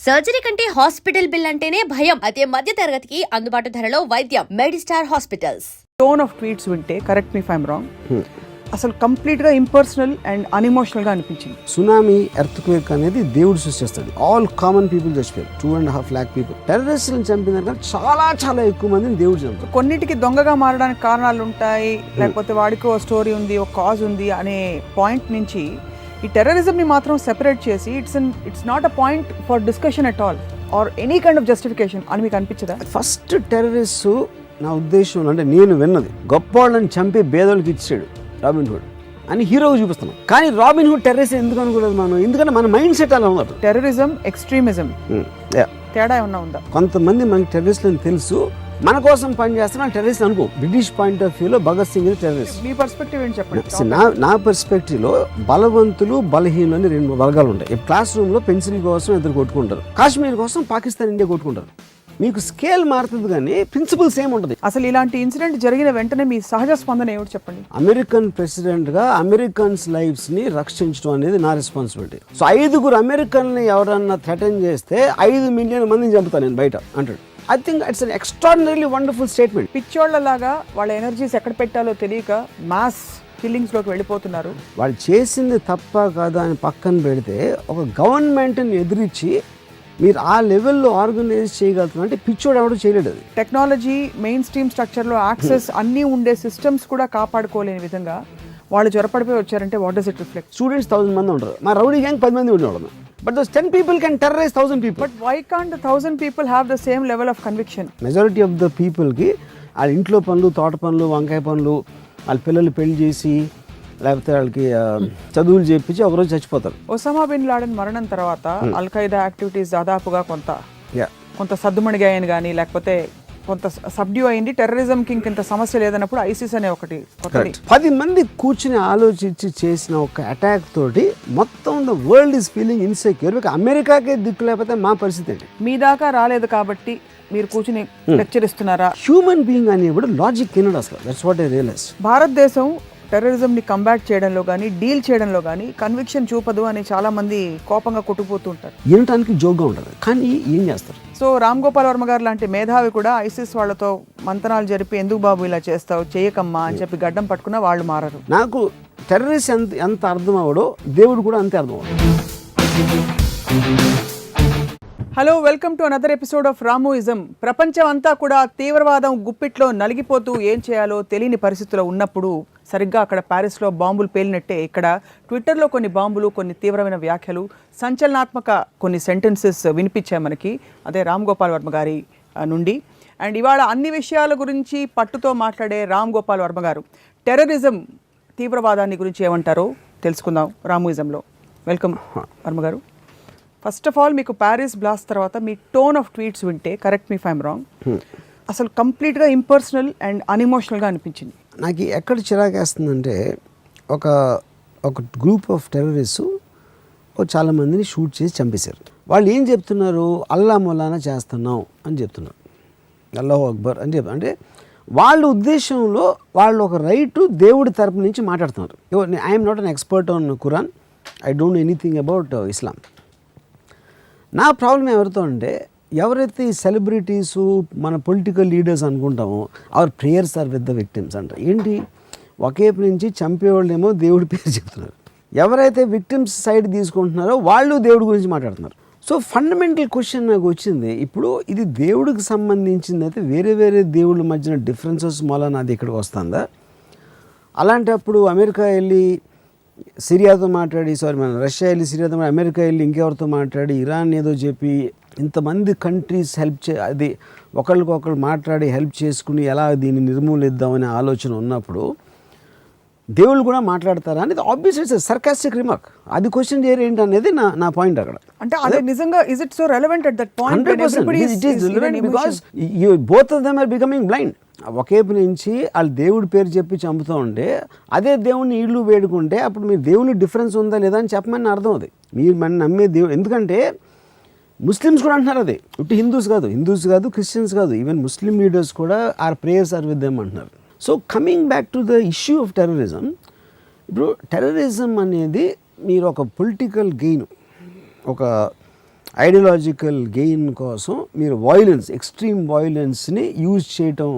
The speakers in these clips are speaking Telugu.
సర్జరీ కంటే హాస్పిటల్ బిల్ అంటేనే భయం. అదే మధ్య తరగతికి అందుబాటు ధరలో వైద్యం. Medistar hospitals. Tone of tweets వింటే, correct me if I'm wrong, అసలు కంప్లీట్గా ఇంపర్సనల్ అండ్ అన్ఎమోషనల్గా అనిపించింది. సునామీ, ఎర్త్క్వేక్ అనేది దేవుడు సృష్టిస్తాడు. ఆల్ కామన్ పీపుల్ చచ్చిపోయారు. 2.5 lakh పీపుల్. టెర్రరిస్టులను చంపిన దానికన్నా చాలా ఎక్కువ మందిని దేవుడు చంపారు. కొన్నిటికి దొంగగా మారడానికి కారణాలు ఉంటాయి, లేకపోతే వాడికి ఒక స్టోరీ ఉంది, ఒక కాజ్ ఉంది అనే పాయింట్ నుంచి ఈ టెర్రరిజంని మాత్రం సెపరేట్ చేసి it's not a point for discussion at all or any kind of justification అని మీకు అనిపించదా? ఫస్ట్ టెర్రరిస్ట్ నా ఉద్దేశంలో, అంటే నేను విన్నది, గొప్ప వాళ్ళని చంపి పేదోళ్ళకి ఇచ్చాడు రాబిన్హుడ్ అని హీరోగా చూపిస్తున్నాం. కానీ రాబిన్హుడ్ టెర్రరిస్ట్ ఎందుకు అనుకోలేదు మనం? ఎందుకంటే మన మైండ్ సెట్ అలా ఉన్నారు. టెర్రరిజం, ఎక్స్ట్రీమిజం తేడా ఏమన్నా ఉందా? కొంతమంది మనకి టెర్రరిస్టులని తెలుసు, మన కోసం పనిచేస్తున్నా టెర్రరిస్ట్ అనుకో. బ్రిటిష్ పాయింట్ ఆఫ్ వ్యూలో భగత్ సింగ్ టెర్రరిస్ట్. మీ పర్స్పెక్టివ్ ఏంటి చెప్పండి. నా పర్స్పెక్టివ్లో బలవంతులు, బలహీనులు అని 2 వర్గాలు ఉంటాయి. క్లాస్ రూమ్లో పెన్సిల్ కోసం ఇద్దరు కొట్టుకుంటారు, కాశ్మీర్ కోసం పాకిస్తాన్, ఇండియా కొట్టుకుంటారు. మీకు స్కేల్ మారుతుంది కానీ ప్రిన్సిపల్ సేమ్ ఉంటుంది. అసలు ఇలాంటి ఇన్సిడెంట్ జరిగిన వెంటనే మీ సహజ స్పందన ఏమిటి చెప్పండి? అమెరికన్ ప్రెసిడెంట్గా అమెరికన్స్ లైఫ్స్ని రక్షించడం అనేది నా రెస్పాన్సిబిలిటీ. సో 5 అమెరికన్ని ఎవరన్నా థ్రెటన్ చేస్తే 5 మిలియన్ మందిని చంపుతాను నేను బయట అంటాడు. I think it's an extraordinarily wonderful statement. పిచ్చోళ్లలాగా వాళ్ళ ఎనర్జీస్ ఎక్కడ పెట్టాలో తెలియక మాస్ కిల్లింగ్స్లోకి వెళ్ళిపోతున్నారు. వాళ్ళు చేసింది తప్ప కాదా అని పక్కన పెడితే, ఒక గవర్నమెంట్ని ఎదిరించి మీరు ఆ లెవెల్లో ఆర్గనైజ్ చేయగలుగుతున్నారు అంటే పిచ్చోడు ఎవడో చేయలేడు. అది టెక్నాలజీ, మెయిన్ స్ట్రీమ్ స్ట్రక్చర్లో యాక్సెస్ అన్నీ ఉండే సిస్టమ్స్ కూడా కాపాడుకోలేని విధంగా వాళ్ళు జ్వరపడిపోయి వచ్చారంటే what does it reflect? Students 1000 మంది ఉంటారు, మా రౌడీ గ్యాంగ్ 10 మంది ఉండేవాళ్ళం. But those 10 people can terrorize 1000 people. But why can't the 1000 people have the same level of conviction? Majority of the పీపుల్కి వాళ్ళ ఇంట్లో పనులు, తోట పనులు, వంకాయ పనులు, వాళ్ళ పిల్లలు పెళ్లి చేసి లేకపోతే వాళ్ళకి చదువులు చేయించి ఒకరోజు చచ్చిపోతారు. ఒసామా బిన్ లాడెన్ మరణం తర్వాత అల్ఖైదా యాక్టివిటీస్ దాదాపుగా కొంత సద్దుమణిగాయని కానీ, లేకపోతే కొంత సబ్డ్యూ అయింది. టెర్రరిజంకి ఇంత సమస్య లేదన్నప్పుడు ఐసిస్ అనే ఒకటి 10 మంది కూర్చుని ఆలోచించి చేసిన ఒక అటాక్ తోటి మొత్తం the world is feeling insecure. అమెరికాకే దిక్కు లేకపోతే మా పరిస్థితి ఏంటి? మీ దాకా రాలేదు కాబట్టి మీరు కూర్చుని లెక్చర్ ఇస్తున్నారా? హ్యూమన్ బీయింగ్ అనేప్పుడు లాజిక్ తినడు అసలు. That's what I realise. భారతదేశం టెర్రరిజంని కంబాట్ చేయడంలో కానీ, డీల్ చేయడంలో కానీ కన్విక్షన్ చూపదు అని చాలా మంది కోపంగా కొట్టుకుపోతూ ఉంటారు. వినటానికి జోక్గా ఉంటుంది, కానీ ఏం చేస్తారు? సో రామ్ గోపాల్ వర్మ గారు లాంటి మేధావి కూడా ఐసిస్ వాళ్ళతో మంతనాలు జరిపి, ఎందుకు బాబు ఇలా చేస్తావు, చేయకమ్మా అని చెప్పి గడ్డం పట్టుకున్నా వాళ్ళు మారరు. నాకు టెర్రరిస్ట్ ఎంత అర్థం అవడో దేవుడు కూడా అంతే అర్థం అవడు. Hello, welcome to another episode of Ramuism. ప్రపంచం అంతా కూడా తీవ్రవాదం గుప్పిట్లో నలిగిపోతూ ఏం చేయాలో తెలియని పరిస్థితుల్లో ఉన్నప్పుడు సరిగ్గా అక్కడ ప్యారిస్లో బాంబులు పేలినట్టే ఇక్కడ ట్విట్టర్లో కొన్ని బాంబులు, కొన్ని తీవ్రమైన వ్యాఖ్యలు, సంచలనాత్మక కొన్ని సెంటెన్సెస్ వినిపించాయి మనకి, అదే రామ్ గోపాల్ వర్మ గారి నుండి. అండ్ ఇవాళ అన్ని విషయాల గురించి పట్టుతో మాట్లాడే రామ్ గోపాల్ వర్మ గారు టెర్రరిజం, తీవ్రవాదాన్ని గురించి ఏమంటారో తెలుసుకుందాం రామోయిజంలో. వెల్కమ్ వర్మ గారు. ఫస్ట్ ఆఫ్ ఆల్, మీకు ప్యారిస్ బ్లాస్ట్ తర్వాత మీ టోన్ ఆఫ్ ట్వీట్స్ వింటే, correct me if I'm wrong, అసలు కంప్లీట్గా ఇంపర్సనల్ అండ్ అన్ఎమోషనల్గా అనిపించింది. నాకు ఎక్కడ చిరాకేస్తుందంటే, ఒక గ్రూప్ ఆఫ్ టెర్రరిస్టు చాలామందిని షూట్ చేసి చంపేశారు. వాళ్ళు ఏం చెప్తున్నారు? అల్లా మొలానా చేస్తున్నాం అని చెప్తున్నారు, అల్లాహు అక్బర్ అని చెప్తారు. అంటే వాళ్ళ ఉద్దేశంలో వాళ్ళు ఒక రైటు దేవుడి తరపు నుంచి మాట్లాడుతున్నారు. I'm not an expert on Quran, I don't know anything about Islam. నా ప్రాబ్లం ఎవరితో అంటే, ఎవరైతే ఈ సెలబ్రిటీసు, మన పొలిటికల్ లీడర్స్ అనుకుంటామో, our prayers are with the victims అంటారు. ఏంటి, ఒకేపు నుంచి చంపేవాళ్ళేమో దేవుడి పేరు చెప్తున్నారు, ఎవరైతే విక్టిమ్స్ సైడ్ తీసుకుంటున్నారో వాళ్ళు దేవుడి గురించి మాట్లాడుతున్నారు. సో ఫండమెంటల్ క్వశ్చన్ నాకు వచ్చింది, ఇప్పుడు ఇది దేవుడికి సంబంధించింది అయితే వేరే దేవుళ్ళ మధ్యన డిఫరెన్సెస్ మూలన అది ఇక్కడికి వస్తుందా? అలాంటప్పుడు అమెరికా వెళ్ళి సిరియాతో మాట్లాడి, మన రష్యా వెళ్ళి సిరియాతో మాట్లాడి, అమెరికా వెళ్ళి ఇంకెవరితో మాట్లాడి, ఇరాన్ ఏదో చెప్పి, ఇంతమంది కంట్రీస్ అది ఒకళ్ళకొకళ్ళు మాట్లాడి హెల్ప్ చేసుకుని ఎలా దీన్ని నిర్మూలిద్దామనే ఆలోచన ఉన్నప్పుడు దేవుళ్ళు కూడా మాట్లాడతారా అనేది ఆబ్వియస్లీ ఇట్స్ సర్కాస్టిక్ రిమార్క్. అది క్వశ్చన్ చేయరు ఏంటి అనేది నా పాయింట్ అక్కడ. అంటే అదే నిజంగా is it so relevant at that point? 100% it is relevant because both of them are becoming blind. ఒకేపు నుంచి వాళ్ళు దేవుడి పేరు చెప్పి చంపుతూ ఉంటే, అదే దేవుడిని ఇళ్ళు వేడుకుంటే అప్పుడు మీరు దేవుని డిఫరెన్స్ ఉందా లేదా అని చెప్పమని అర్థం. అది మీరు మన నమ్మే దేవుడు. ఎందుకంటే ముస్లిమ్స్ కూడా అంటున్నారు, అది ఇటు హిందూస్ కాదు, క్రిస్టియన్స్ కాదు, ఈవెన్ ముస్లిం లీడర్స్ కూడా our prayers are with them అంటున్నారు. So coming back to the issue of terrorism, ఇప్పుడు టెర్రరిజం అనేది మీరు ఒక పొలిటికల్ గెయిన్, ఒక ఐడియాలజికల్ గెయిన్ కోసం మీరు వైలెన్స్, ఎక్స్ట్రీమ్ వైలెన్స్ని యూజ్ చేయటం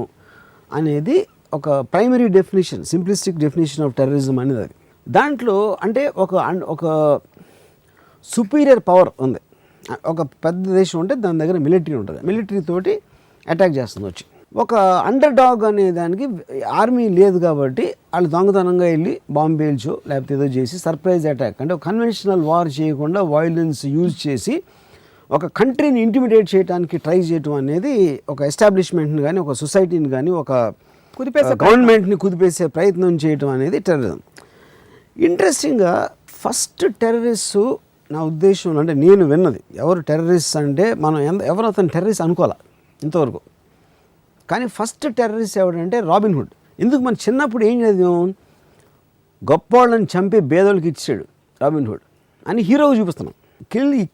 అనేది ఒక primary definition, simplistic definition of terrorism అనేది. అది దాంట్లో అంటే ఒక సుపీరియర్ పవర్ ఉంది. ఒక పెద్ద దేశం ఉంటే దాని దగ్గర మిలిటరీ ఉంటుంది, మిలిటరీ తోటి అటాక్ చేస్తుంది వచ్చి. ఒక అండర్ డాగ్ అనే దానికి ఆర్మీ లేదు కాబట్టి వాళ్ళు దొంగతనంగా వెళ్ళి బాంబు పేల్చో లేకపోతే ఏదో చేసి సర్ప్రైజ్ అటాక్, అంటే ఒక కన్వెన్షనల్ వార్ చేయకుండా వైలెన్స్ యూజ్ చేసి ఒక కంట్రీని ఇంటిమిడేట్ చేయడానికి ట్రై చేయటం అనేది ఒక ఎస్టాబ్లిష్మెంట్ని కానీ, ఒక సొసైటీని కానీ, ఒక గవర్నమెంట్ని కుదిపేసే ప్రయత్నం చేయటం అనేది టెర్రరిజం. ఇంట్రెస్టింగ్గా ఫస్ట్ టెర్రరిస్ట్ నా ఉద్దేశంలో, అంటే నేను విన్నది, ఎవరు టెర్రరిస్ట్ అంటే మనం ఎవరు అతను టెర్రరిస్ట్ అనుకోవాలి ఇంతవరకు. కానీ ఫస్ట్ టెర్రరిస్ట్ ఎవడంటే రాబిన్ హుడ్. ఎందుకు మన చిన్నప్పుడు ఏం చదివాం, గొప్ప వాళ్ళని చంపి బేదోళ్ళకి ఇచ్చాడు రాబిన్ హుడ్ అని హీరోగా చూపిస్తున్నాం.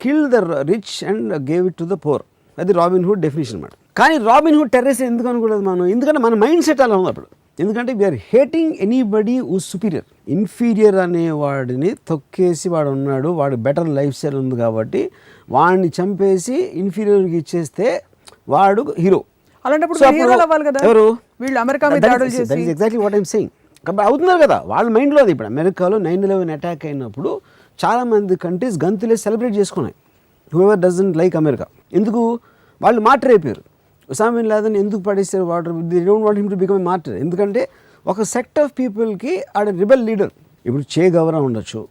Kill the rich and gave it to the pour, అది రాబిన్ హుడ్ డెఫినేషన్ అన్నమాట. కానీ రాబిన్ హుడ్ టెర్రరిస్ట్ ఎందుకు అనుకోలేదు మనం, ఎందుకంటే మన మైండ్ సెట్ అలా ఉంది అప్పుడు. ఎందుకంటే we are hating anybody who superior. Inferior అనేవాడిని తొక్కేసి వాడు ఉన్నాడు, వాడు బెటర్ లైఫ్ స్టైల్ ఉంది కాబట్టి వాడిని చంపేసి ఇన్ఫీరియర్కి ఇచ్చేస్తే వాడు హీరో. అలాంటప్పుడు హీరోలు అవ్వాలి కదా ఎవరు, వీళ్ళు అమెరికా మీద దాడులు చేసి. That is exactly what I'm saying. కాబట్టి అవుతున్నారు కదా వాళ్ళ మైండ్లో అది. ఇప్పుడు అమెరికాలో 9/11 అటాక్ అయినప్పుడు చాలామంది కంట్రీస్ గంతులే సెలబ్రేట్ చేసుకున్నాయి, హూఎవర్ డజంట్ లైక్ అమెరికా. ఎందుకు, వాళ్ళు మార్టర్ అయిపోయారు. ఉసామా బిన్ లాదెన్ ఎందుకు పడేస్తారు water, they don't want him to become a martyr. ఎందుకంటే ఒక సెక్ట్ ఆఫ్ పీపుల్కి ఆడ రిబెల్ లీడర్. ఇప్పుడు చే గవరా ఉండొచ్చు,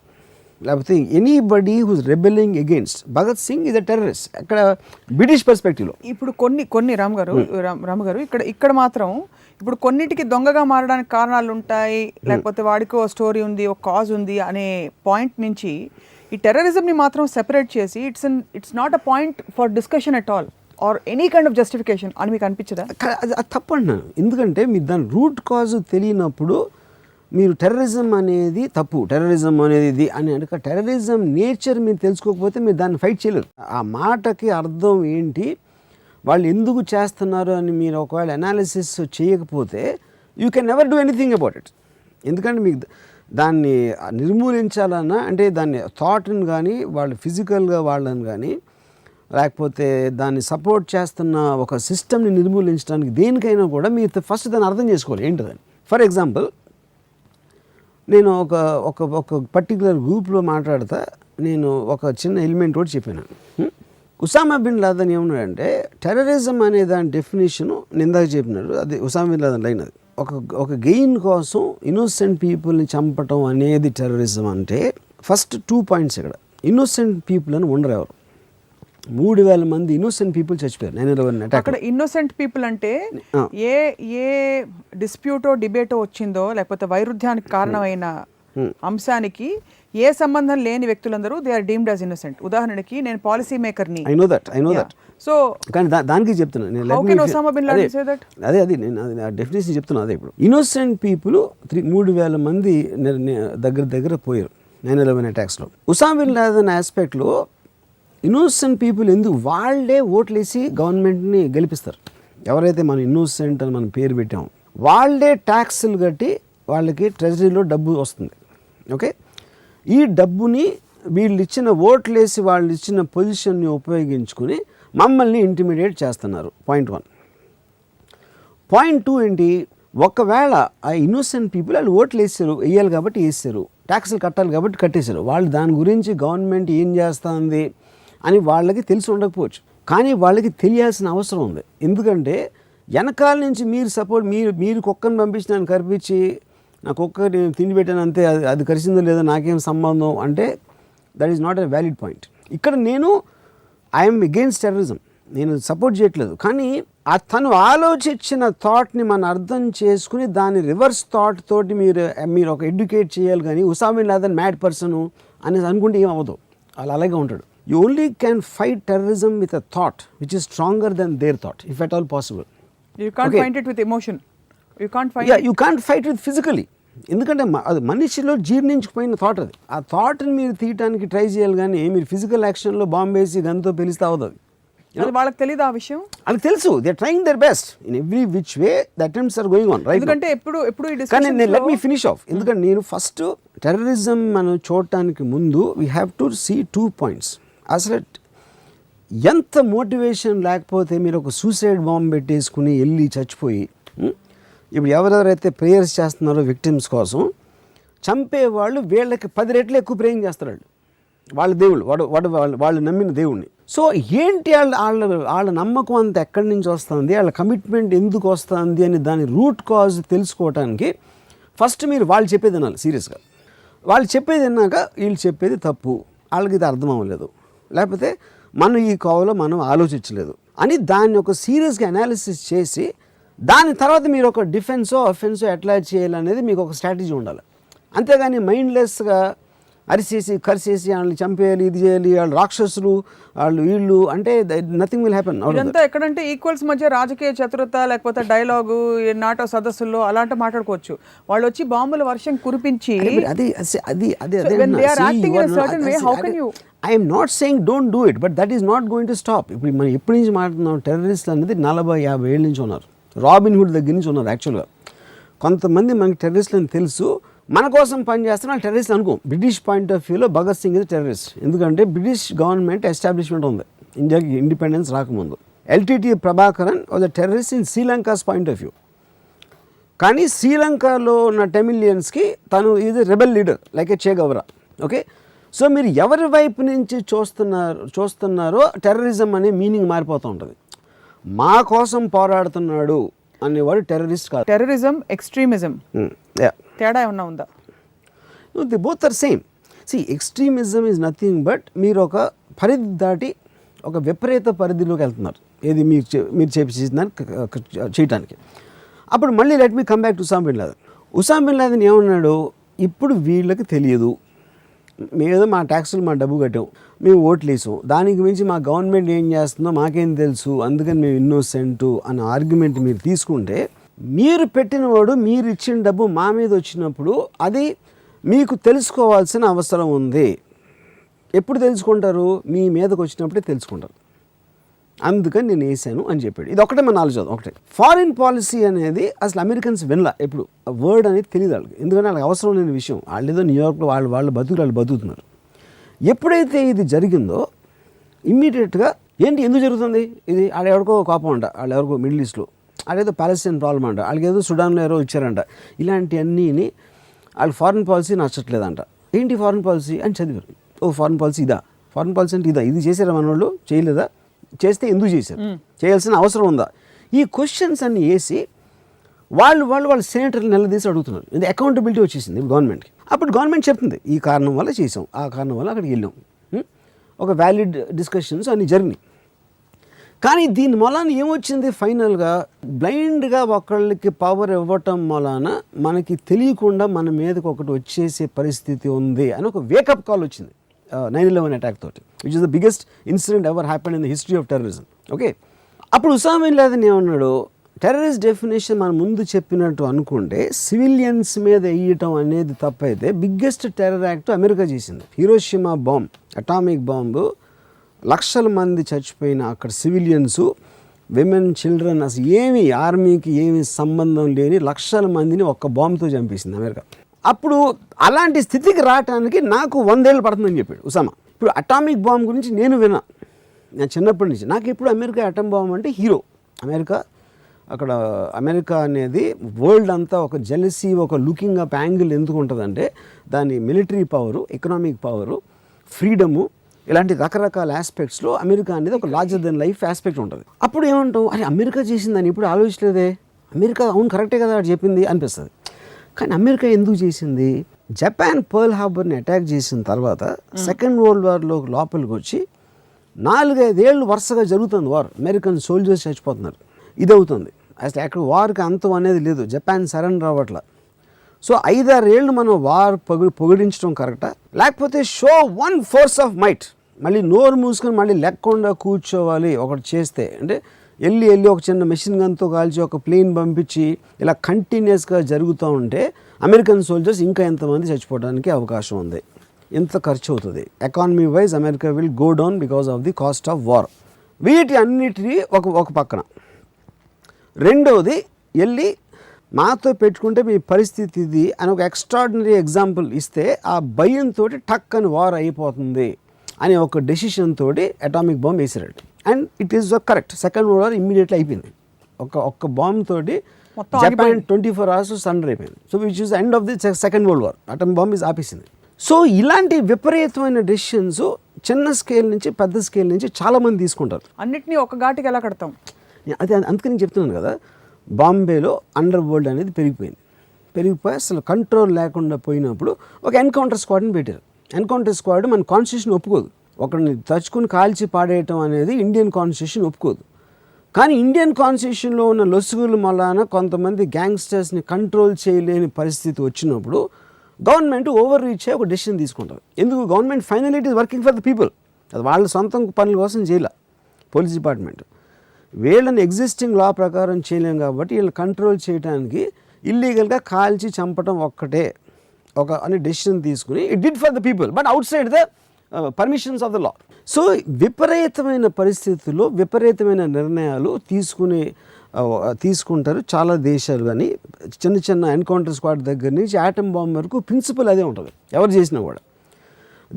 లేకపోతే anybody who's rebelling against. Bhagat Singh is a terrorist అక్కడ బ్రిటిష్ పర్స్పెక్టివ్లో. ఇప్పుడు కొన్ని రామ్ గారు ఇక్కడ మాత్రం ఇప్పుడు కొన్నిటికి దొంగగా మారడానికి కారణాలు ఉంటాయి, లేకపోతే వాడికి ఒక స్టోరీ ఉంది, ఒక కాజ్ ఉంది అనే పాయింట్ నుంచి ఈ టెర్రరిజంని మాత్రం సెపరేట్ చేసి it's not a point for discussion at all or any kind of justification అని మీకు అనిపించదా? అది తప్పు అంటున్నాను. ఎందుకంటే మీరు దాని రూట్ కాజ్ తెలియనప్పుడు మీరు టెర్రరిజం అనేది తప్పు, టెర్రరిజం అనేది ఇది అని అంటే టెర్రరిజం నేచర్ మీరు తెలుసుకోకపోతే మీరు దాన్ని ఫైట్ చేయలేరు. ఆ మాటకి అర్థం ఏంటి, వాళ్ళు ఎందుకు చేస్తున్నారు అని మీరు ఒకవేళ అనాలిసిస్ చేయకపోతే you can never do anything about it. ఎందుకంటే మీకు దాన్ని నిర్మూలించాలన్నా అంటే దాన్ని థాట్ని కానీ వాళ్ళు ఫిజికల్గా వాళ్ళని కానీ లేకపోతే దాన్ని సపోర్ట్ చేస్తున్న ఒక సిస్టమ్ని నిర్మూలించడానికి దేనికైనా కూడా మీరు ఫస్ట్ దాన్ని అర్థం చేసుకోవాలి ఏంటిదని. ఫర్ ఎగ్జాంపుల్ నేను ఒక పర్టికులర్ గ్రూప్లో మాట్లాడతా, నేను ఒక చిన్న ఎలిమెంట్ కూడా చెప్పాను. ఉసామా బిన్ లాదెన్ ఏమన్నాడంటే టెర్రరిజం అనే దాని డెఫినేషను నిందాక చెప్పినాడు, అది ఉసామా బిన్ లాదెన్ లైన్. అది ఒక గెయిన్ కోసం ఇన్నోసెంట్ పీపుల్ని చంపటం అనేది టెర్రరిజం అంటే ఫస్ట్ 2 పాయింట్స్. ఇక్కడ ఇన్నోసెంట్ పీపుల్ అని ఉండరు ఎవరు. 3,000 మంది ఇన్నోసెంట్ పీపుల్ చచ్చిపోయారు 9/11 అటాక్. అక్కడ ఇన్నోసెంట్ పీపుల్ అంటే ఏ డిస్ప్యూటో డిబేటో వచ్చిందో లేకపోతే వైరుధ్యానికి కారణమైన అంశానికి ఏ సంబంధం లేని వ్యక్తులందరూ they are deemed as innocent. ఉదాహరణకి నేను పాలసీ మేకర్ని, ఐ నో దట్. సో కానీ దానికి చెప్తున్నాను నేను, అదే నేను డెఫినేషన్ చెప్తున్నా. అదే ఇప్పుడు ఇన్నోసెంట్ పీపుల్ 3,000 మంది దగ్గర పోయారు 9/11 అటాక్స్లో. ఉసామా బిన్ లాదెన్ ఆస్పెక్ట్లో ఇన్నోసెంట్ పీపుల్ ఎందుకు వాళ్ళే ఓట్లేసి గవర్నమెంట్ని గెలిపిస్తారు. ఎవరైతే మనం ఇన్నోసెంట్ అని మనం పేరు పెట్టామో వాళ్ళే ట్యాక్సులు కట్టి వాళ్ళకి ట్రెజరీలో డబ్బు వస్తుంది. ఓకే, ఈ డబ్బుని వీళ్ళు ఇచ్చిన ఓట్లేసి వాళ్ళు ఇచ్చిన పొజిషన్ని ఉపయోగించుకుని మమ్మల్ని ఇంటిమిడేట్ చేస్తున్నారు. పాయింట్ 1. పాయింట్ 2 ఏంటి, ఒకవేళ ఆ ఇన్నోసెంట్ పీపుల్ వాళ్ళు ఓట్లు వేయాలి కాబట్టి వేసారు, ట్యాక్సులు కట్టాలి కాబట్టి కట్టేశారు, వాళ్ళు దాని గురించి గవర్నమెంట్ ఏం చేస్తుంది అని వాళ్ళకి తెలిసి ఉండకపోవచ్చు. కానీ వాళ్ళకి తెలియాల్సిన అవసరం ఉంది. ఎందుకంటే వెనకాల నుంచి మీరు సపోర్ట్ మీరు కుక్కను పంపించి నన్ను కరిపించి నా కుక్క నేను తిండి పెట్టాను అంతే, అది కరిసిందో లేదో నాకేం సంబంధం అంటే that is not a valid point. ఇక్కడ నేను ఐఎమ్ అగెయిన్స్ట్ టెర్రరిజం, నేను సపోర్ట్ చేయట్లేదు. కానీ తను ఆలోచించిన థాట్ని మనం అర్థం చేసుకుని దాని రివర్స్ థాట్ తోటి మీరు ఒక ఎడ్యుకేట్ చేయాలి. కానీ Osama bin Laden mad person అనేసి అనుకుంటే ఏం అవ్వదు, వాళ్ళు అలాగే ఉంటాడు. You only can fight terrorism with a thought which is stronger than their thought, if at all possible. You can't fight it with emotion. You can't fight it. You can't fight it physically. ఎందుకంటే అది మనిషిలో జీర్ణించుకుపోయిన థాట్. అది ఆ థాట్ని మీరు తీయటానికి ట్రై చేయాలి. కానీ మీరు ఫిజికల్ యాక్షన్లో బాంబు వేసి గన్తో పిలిస్తే అవుతుంది. అది వాళ్ళకి తెలియదు ఆ విషయం. వాళ్ళకి తెలుసు, they are trying their best in every which way the attempts are going on right. ఎందుకంటే ఎప్పుడు ఈ డిస్కషన్, కానీ లెట్ మీ ఫినిష్ ఆఫ్. ఎందుకంటే నేను ఫస్ట్ టెర్రరిజం మనం చూడటానికి ముందు we have to see 2 points. అసలు ఎంత మోటివేషన్ లేకపోతే మీరు ఒక సూసైడ్ బాంబ్ పెట్టేసుకుని వెళ్ళి చచ్చిపోయి ఇప్పుడు ఎవరెవరైతే ప్రేయర్స్ చేస్తున్నారో విక్టిమ్స్ కోసం చంపేవాళ్ళు వీళ్ళకి 10 రెట్లు ఎక్కువ ప్రేయింగ్ చేస్తారు వాళ్ళ దేవుళ్ళు వాళ్ళు నమ్మిన దేవుణ్ణి. సో ఏంటి వాళ్ళ నమ్మకం అంత ఎక్కడి నుంచి వస్తుంది, వాళ్ళ కమిట్మెంట్ ఎందుకు వస్తుంది అని దాని రూట్ కాజ్ తెలుసుకోవడానికి ఫస్ట్ మీరు వాళ్ళు చెప్పేది వినాలి సీరియస్గా. వాళ్ళు చెప్పేది విన్నాక వీళ్ళు చెప్పేది తప్పు, వాళ్ళకి ఇది అర్థం అవ్వలేదు, లేకపోతే మనం ఈ కోవలో మనం ఆలోచించలేదు అని దాన్ని ఒక సీరియస్గా అనాలిసిస్ చేసి దాని తర్వాత మీరు ఒక డిఫెన్సో అఫెన్సో ఎట్లా చేయాలనేది మీకు ఒక స్ట్రాటజీ ఉండాలి. అంతేగాని మైండ్లెస్గా అరిసేసి కరిసేసి వాళ్ళని చంపేయాలి, ఇది చేయాలి, వాళ్ళు రాక్షసులు, వాళ్ళు వీళ్ళు అంటే నథింగ్ విల్ హ్యాపెన్. ఇదంతా ఎక్కడంటే ఈక్వల్స్ మధ్య రాజకీయ చతురత లేకపోతే డైలాగు నాటో సదస్సుల్లో అలాంటి మాట్లాడుకోవచ్చు. వాళ్ళు వచ్చి బాంబుల వర్షం కురిపించి I'm not saying don't do it, but that is not going to stop. ఇప్పుడు మనం ఎప్పటి నుంచి మాట్లాడుతున్నాం, టెర్రరిస్టులు అనేది 40-50 ఏళ్ళ నుంచి ఉన్నారు. రాబిన్ హుడ్ దగ్గర నుంచి ఉన్నారు. యాక్చువల్గా కొంతమంది మనకి టెర్రరిస్టులు అని తెలుసు, మన కోసం పనిచేస్తున్న టెర్రరిస్ట్ అనుకో. బ్రిటిష్ పాయింట్ ఆఫ్ వ్యూలో భగత్ సింగ్ ఇది టెర్రరిస్ట్, ఎందుకంటే బ్రిటిష్ గవర్నమెంట్ ఎస్టాబ్లిష్మెంట్ ఉంది ఇండియాకి ఇండిపెండెన్స్ రాకముందు. LTT Prabhakaran was a terrorist in Sri Lanka's point of view. కానీ శ్రీలంకలో ఉన్న టెమిలియన్స్కి తను ఇది రెబెల్ లీడర్ లైక్ ఏ చే గవరా. ఓకే, సో మీరు ఎవరి వైపు నుంచి చూస్తున్నారో టెర్రరిజం అనే మీనింగ్ మారిపోతూ ఉంటుంది. మా కోసం పోరాడుతున్నాడు అనేవాడు టెర్రరిస్ట్ కాదు. టెర్రరిజం ఎక్స్ట్రీమిజం తేడా ఏమన్నా ఉందా? The both are same. సి ఎక్స్ట్రీమిజం ఈజ్ నథింగ్ బట్ మీరు ఒక పరిధి దాటి ఒక విపరీత పరిధిలోకి వెళ్తున్నారు, ఏది మీరు చేయటానికి. అప్పుడు మళ్ళీ let me come back to Osama bin Laden. Osama bin Laden ఏమన్నాడు, ఇప్పుడు వీళ్ళకి తెలియదు, మేమేదో మా ట్యాక్సులు మా డబ్బు కట్టాం, మేము ఓట్లు వేసాం, దానికి మించి మా గవర్నమెంట్ ఏం చేస్తుందో మాకేం తెలుసు, అందుకని మేము ఇన్నోసెంటు అన్న ఆర్గ్యుమెంట్ మీరు తీసుకుంటే, మీరు పెట్టిన వాడు మీరు ఇచ్చిన డబ్బు మా మీద వచ్చినప్పుడు అది మీకు తెలుసుకోవాల్సిన అవసరం ఉంది. ఎప్పుడు తెలుసుకుంటారు? మీ మీదకి వచ్చినప్పుడే తెలుసుకుంటారు. అందుకని నేను వేసాను అని చెప్పాడు. ఇది ఒకటే మన నాలెడ్జ్. ఒకటే ఫారిన్ పాలసీ అనేది అసలు అమెరికన్స్ వినలా ఎప్పుడు, వర్డ్ అనేది తెలియదు వాళ్ళకి, ఎందుకంటే వాళ్ళకి అవసరం లేని విషయం. వాళ్ళు ఏదో న్యూయార్క్లో వాళ్ళు బతుకుతున్నారు. ఎప్పుడైతే ఇది జరిగిందో ఇమ్మీడియట్గా ఏంటి ఎందుకు జరుగుతుంది ఇది, వాళ్ళు ఎవరికో కోపం అంట, వాళ్ళు ఎవరికో మిడిల్ ఈస్ట్లో, అదేదో ప్యాలెస్టైన్ ప్రాబ్లం అంట, వాళ్ళకి ఏదో సుడాన్లో ఎవరో ఇచ్చారంట, ఇలాంటివన్నీ వాళ్ళకి ఫారిన్ పాలసీ నచ్చట్లేదంట. ఏంటి ఫారిన్ పాలసీ అని చదివారు. ఓ ఫారిన్ పాలసీ ఇదా, ఫారిన్ పాలసీ అంటే ఇదా, ఇది చేశారా మన వాళ్ళు, చేయలేదా, చేస్తే ఎందుకు చేశారు, చేయాల్సిన అవసరం ఉందా, ఈ క్వశ్చన్స్ అన్ని వేసి వాళ్ళు సెనేటర్లు నిలదీసి అడుగుతున్నారు. ఇది అకౌంటబిలిటీ వచ్చేసింది గవర్నమెంట్కి. అప్పుడు గవర్నమెంట్ చెప్తుంది ఈ కారణం వల్ల చేసాం, ఆ కారణం వల్ల అక్కడికి వెళ్ళాం, ఒక వ్యాలిడ్ డిస్కషన్స్ అన్ని జరిగినాయి. కానీ దీని మూలాన ఏమొచ్చింది, ఫైనల్గా బ్లైండ్గా ఒకళ్ళకి పవర్ ఇవ్వటం మూలాన మనకి తెలియకుండా మన మీదకి ఒకటి వచ్చేసే పరిస్థితి ఉంది అని ఒక వేకప్ కాల్ వచ్చింది 9/11 అటాక్ తోటి, which is the biggest incident ever happened in the history of terrorism. Okay, అప్పుడు ఉసామా బిన్ లాదెన్ ఏమన్నాడు, టెర్రరిస్ట్ డెఫినేషన్ మనం ముందు చెప్పినట్టు అనుకుంటే సివిలియన్స్ మీద వేయటం అనేది తప్పైతే బిగ్గెస్ట్ టెర్రర్ యాక్ట్ అమెరికా చేసింది. హిరోషిమా బాంబ్, అటామిక్ బాంబు, లక్షల మంది చచ్చిపోయిన అక్కడ సివిలియన్స్, విమెన్, చిల్డ్రన్, అసలు ఏమి ఆర్మీకి ఏమి సంబంధం లేని లక్షల మందిని ఒక్క బాంబుతో చంపేసింది అమెరికా. అప్పుడు అలాంటి స్థితికి రావడానికి నాకు 100 ఏళ్ళు పడుతుందని చెప్పాడు ఉసామా. ఇప్పుడు అటామిక్ బాంబ్ గురించి నేను నేను చిన్నప్పటి నుంచి నాకు ఇప్పుడు అమెరికా అటమ్ బాంబ్ అంటే హీరో. అమెరికా అనేది వరల్డ్ అంతా ఒక జెలసీ, ఒక లుకింగ్ అప్ యాంగిల్ ఎందుకు ఉంటుందంటే దాని military power, economic power, freedom, ఇలాంటి రకరకాల ఆస్పెక్ట్స్లో అమెరికా అనేది ఒక లార్జర్ దెన్ లైఫ్ ఆస్పెక్ట్ ఉంటుంది. అప్పుడు ఏమంటావు, అరే అమెరికా చేసిందని ఇప్పుడు ఆలోచించలేదే, అమెరికా అవును కరెక్టే కదా చెప్పింది అనిపిస్తుంది. కానీ అమెరికా ఎందుకు చేసింది, జపాన్ పర్ల్ హార్బర్ని అటాక్ చేసిన తర్వాత సెకండ్ వరల్డ్ వార్లో లోపలికి వచ్చి 4-5 ఏళ్ళు వరుసగా జరుగుతుంది వార్, అమెరికన్ సోల్జర్స్ చచ్చిపోతున్నారు, ఇది అవుతుంది. అసలు అక్కడ వార్కి అంతం అనేది లేదు, జపాన్ సరెండర్ అవ్వట్ల. సో 5-6 ఏళ్ళు మనం వార్ పొగిడించడం కరెక్టా, లేకపోతే show one force of might, మళ్ళీ నోరు మూసుకొని మళ్ళీ లేకుండా కూర్చోవాలి ఒకటి చేస్తే, అంటే వెళ్ళి ఒక చిన్న మెషిన్ గన్తో కాల్చి ఒక ప్లేన్ పంపించి ఇలా కంటిన్యూస్గా జరుగుతూ ఉంటే అమెరికన్ సోల్జర్స్ ఇంకా ఎంతమంది చచ్చిపోవడానికి అవకాశం ఉంది, ఎంత ఖర్చు అవుతుంది, economy wise America will go down because of the cost of war. వీటి అన్నిటినీ ఒక పక్కన. రెండవది, వెళ్ళి మాతో పెట్టుకుంటే మీ పరిస్థితి ఇది అని ఒక ఎక్స్ట్రాడినరీ ఎగ్జాంపుల్ ఇస్తే ఆ భయంతో టక్ అని వార్ అయిపోతుంది అనే ఒక డెసిషన్ తోటి అటామిక్ బాంబ్ వేసారట. And it is correct. Second world War immediately అయిపోయింది. ఒక్క బాంబ్ తోటి జపాన్ 24 hours సరెండర్ అయిపోయింది. So which is end of the second world War. Atomic bomb is ఆపేసింది. సో ఇలాంటి విపరీతమైన డెసిషన్స్ చిన్న స్కేల్ నుంచి పెద్ద స్కేల్ నుంచి చాలామంది తీసుకుంటారు. అన్నిటినీ ఒక ఘాటికి ఎలా కడతాం? అది అందుకని చెప్తున్నాను కదా, బాంబేలో అండర్ వరల్డ్ అనేది పెరిగిపోయి అసలు కంట్రోల్ లేకుండా పోయినప్పుడు ఒక ఎన్కౌంటర్ స్క్వాడ్ని పెట్టారు. ఎన్కౌంటర్ స్క్వాడ్ మన కాన్స్టిట్యూషన్ ఒప్పుకోదు. ఒకరిని తచ్చుకుని కాల్చి పాడేయటం అనేది ఇండియన్ కాన్స్టిట్యూషన్ ఒప్పుకోదు. కానీ ఇండియన్ కాన్స్టిట్యూషన్లో ఉన్న లొసుగుల వలన కొంతమంది గ్యాంగ్స్టర్స్ని కంట్రోల్ చేయలేని పరిస్థితి వచ్చినప్పుడు గవర్నమెంట్ ఓవర్ రీచ్ అయ్యి ఒక డెసిషన్ తీసుకుంటారు. ఎందుకు? Government final it is working for the people. అది వాళ్ళ సొంతం పనుల కోసం చేయాల పోలీస్ డిపార్ట్మెంట్. వీళ్ళని ఎగ్జిస్టింగ్ లా ప్రకారం చేయలేం కాబట్టి వీళ్ళని కంట్రోల్ చేయడానికి ఇల్లీగల్గా కాల్చి చంపడం ఒక్కటే అని డెసిషన్ తీసుకుని it did for the people but out side the permissions of the law. So విపరీతమైన పరిస్థితుల్లో విపరీతమైన నిర్ణయాలు తీసుకుంటారు చాలా దేశాలు. కానీ చిన్న ఎన్కౌంటర్ స్క్వాడ్ దగ్గర నుంచి ఆటం బాంబ్ వరకు ప్రిన్సిపల్ అదే ఉంటుంది ఎవరు చేసినా కూడా.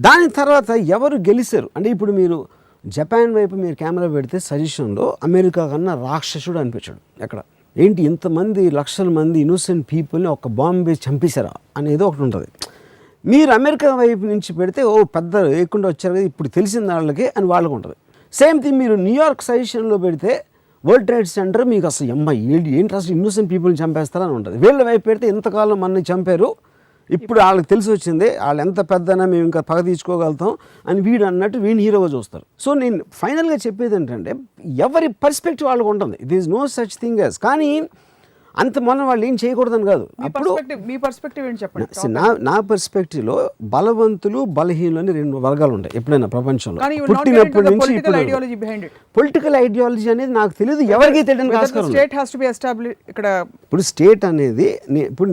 దాని తర్వాత ఎవరు గెలిచారు అంటే ఇప్పుడు మీరు జపాన్ వైపు మీరు కెమెరా పెడితే సజెషన్లో అమెరికా కన్నా రాక్షసుడు అనిపించాడు. ఎక్కడ ఏంటి ఇంతమంది లక్షల మంది ఇన్నోసెంట్ పీపుల్ని ఒక బాంబ్ వేసి చంపేశారా అనేది ఒకటి ఉంటుంది. మీరు అమెరికా వైపు నుంచి పెడితే పెద్ద లేకుండా వచ్చారు కదా ఇప్పుడు తెలిసిన వాళ్ళకి అని వాళ్ళకు ఉంటుంది. సేమ్ థింగ్ మీరు న్యూయార్క్ సజెషన్లో పెడితే వరల్డ్ ట్రేడ్ సెంటర్ మీకు అసలు ఏంటి అసలు ఇన్నోసెంట్ పీపుల్ని చంపేస్తారని ఉంటుంది. వీళ్ళ వైపు పెడితే ఎంతకాలం మనని చంపారు ఇప్పుడు వాళ్ళకి తెలిసి వచ్చింది వాళ్ళు ఎంత పెద్దనా మేము ఇంకా పగ తీర్చుకోగలుగుతాం అని వీడు అన్నట్టు వీడిని హీరోగా చూస్తారు. సో నేను ఫైనల్గా చెప్పేది ఏంటంటే ఎవరి పర్స్పెక్టివ్ వాళ్ళకు ఉంటుంది. It is no such thing as. కానీ అంత మనం వాళ్ళు ఏం చేయకూడదని కాదు. అప్పుడు మీ పర్స్పెక్టివ్ ఏంటి చెప్పండి. నా పర్స్పెక్టివ్లో బలవంతులు బలహీనులు అని రెండు వర్గాలు ఉంటాయి ఎప్పుడైనా ప్రపంచంలో. పుట్టినప్పటి నుంచి పొలిటికల్ ఐడియాలజీ అనేది నాకు తెలియదు, ఎవరికి తెలియని ఆస్కారం. ఇప్పుడు స్టేట్ అనేది ఇప్పుడు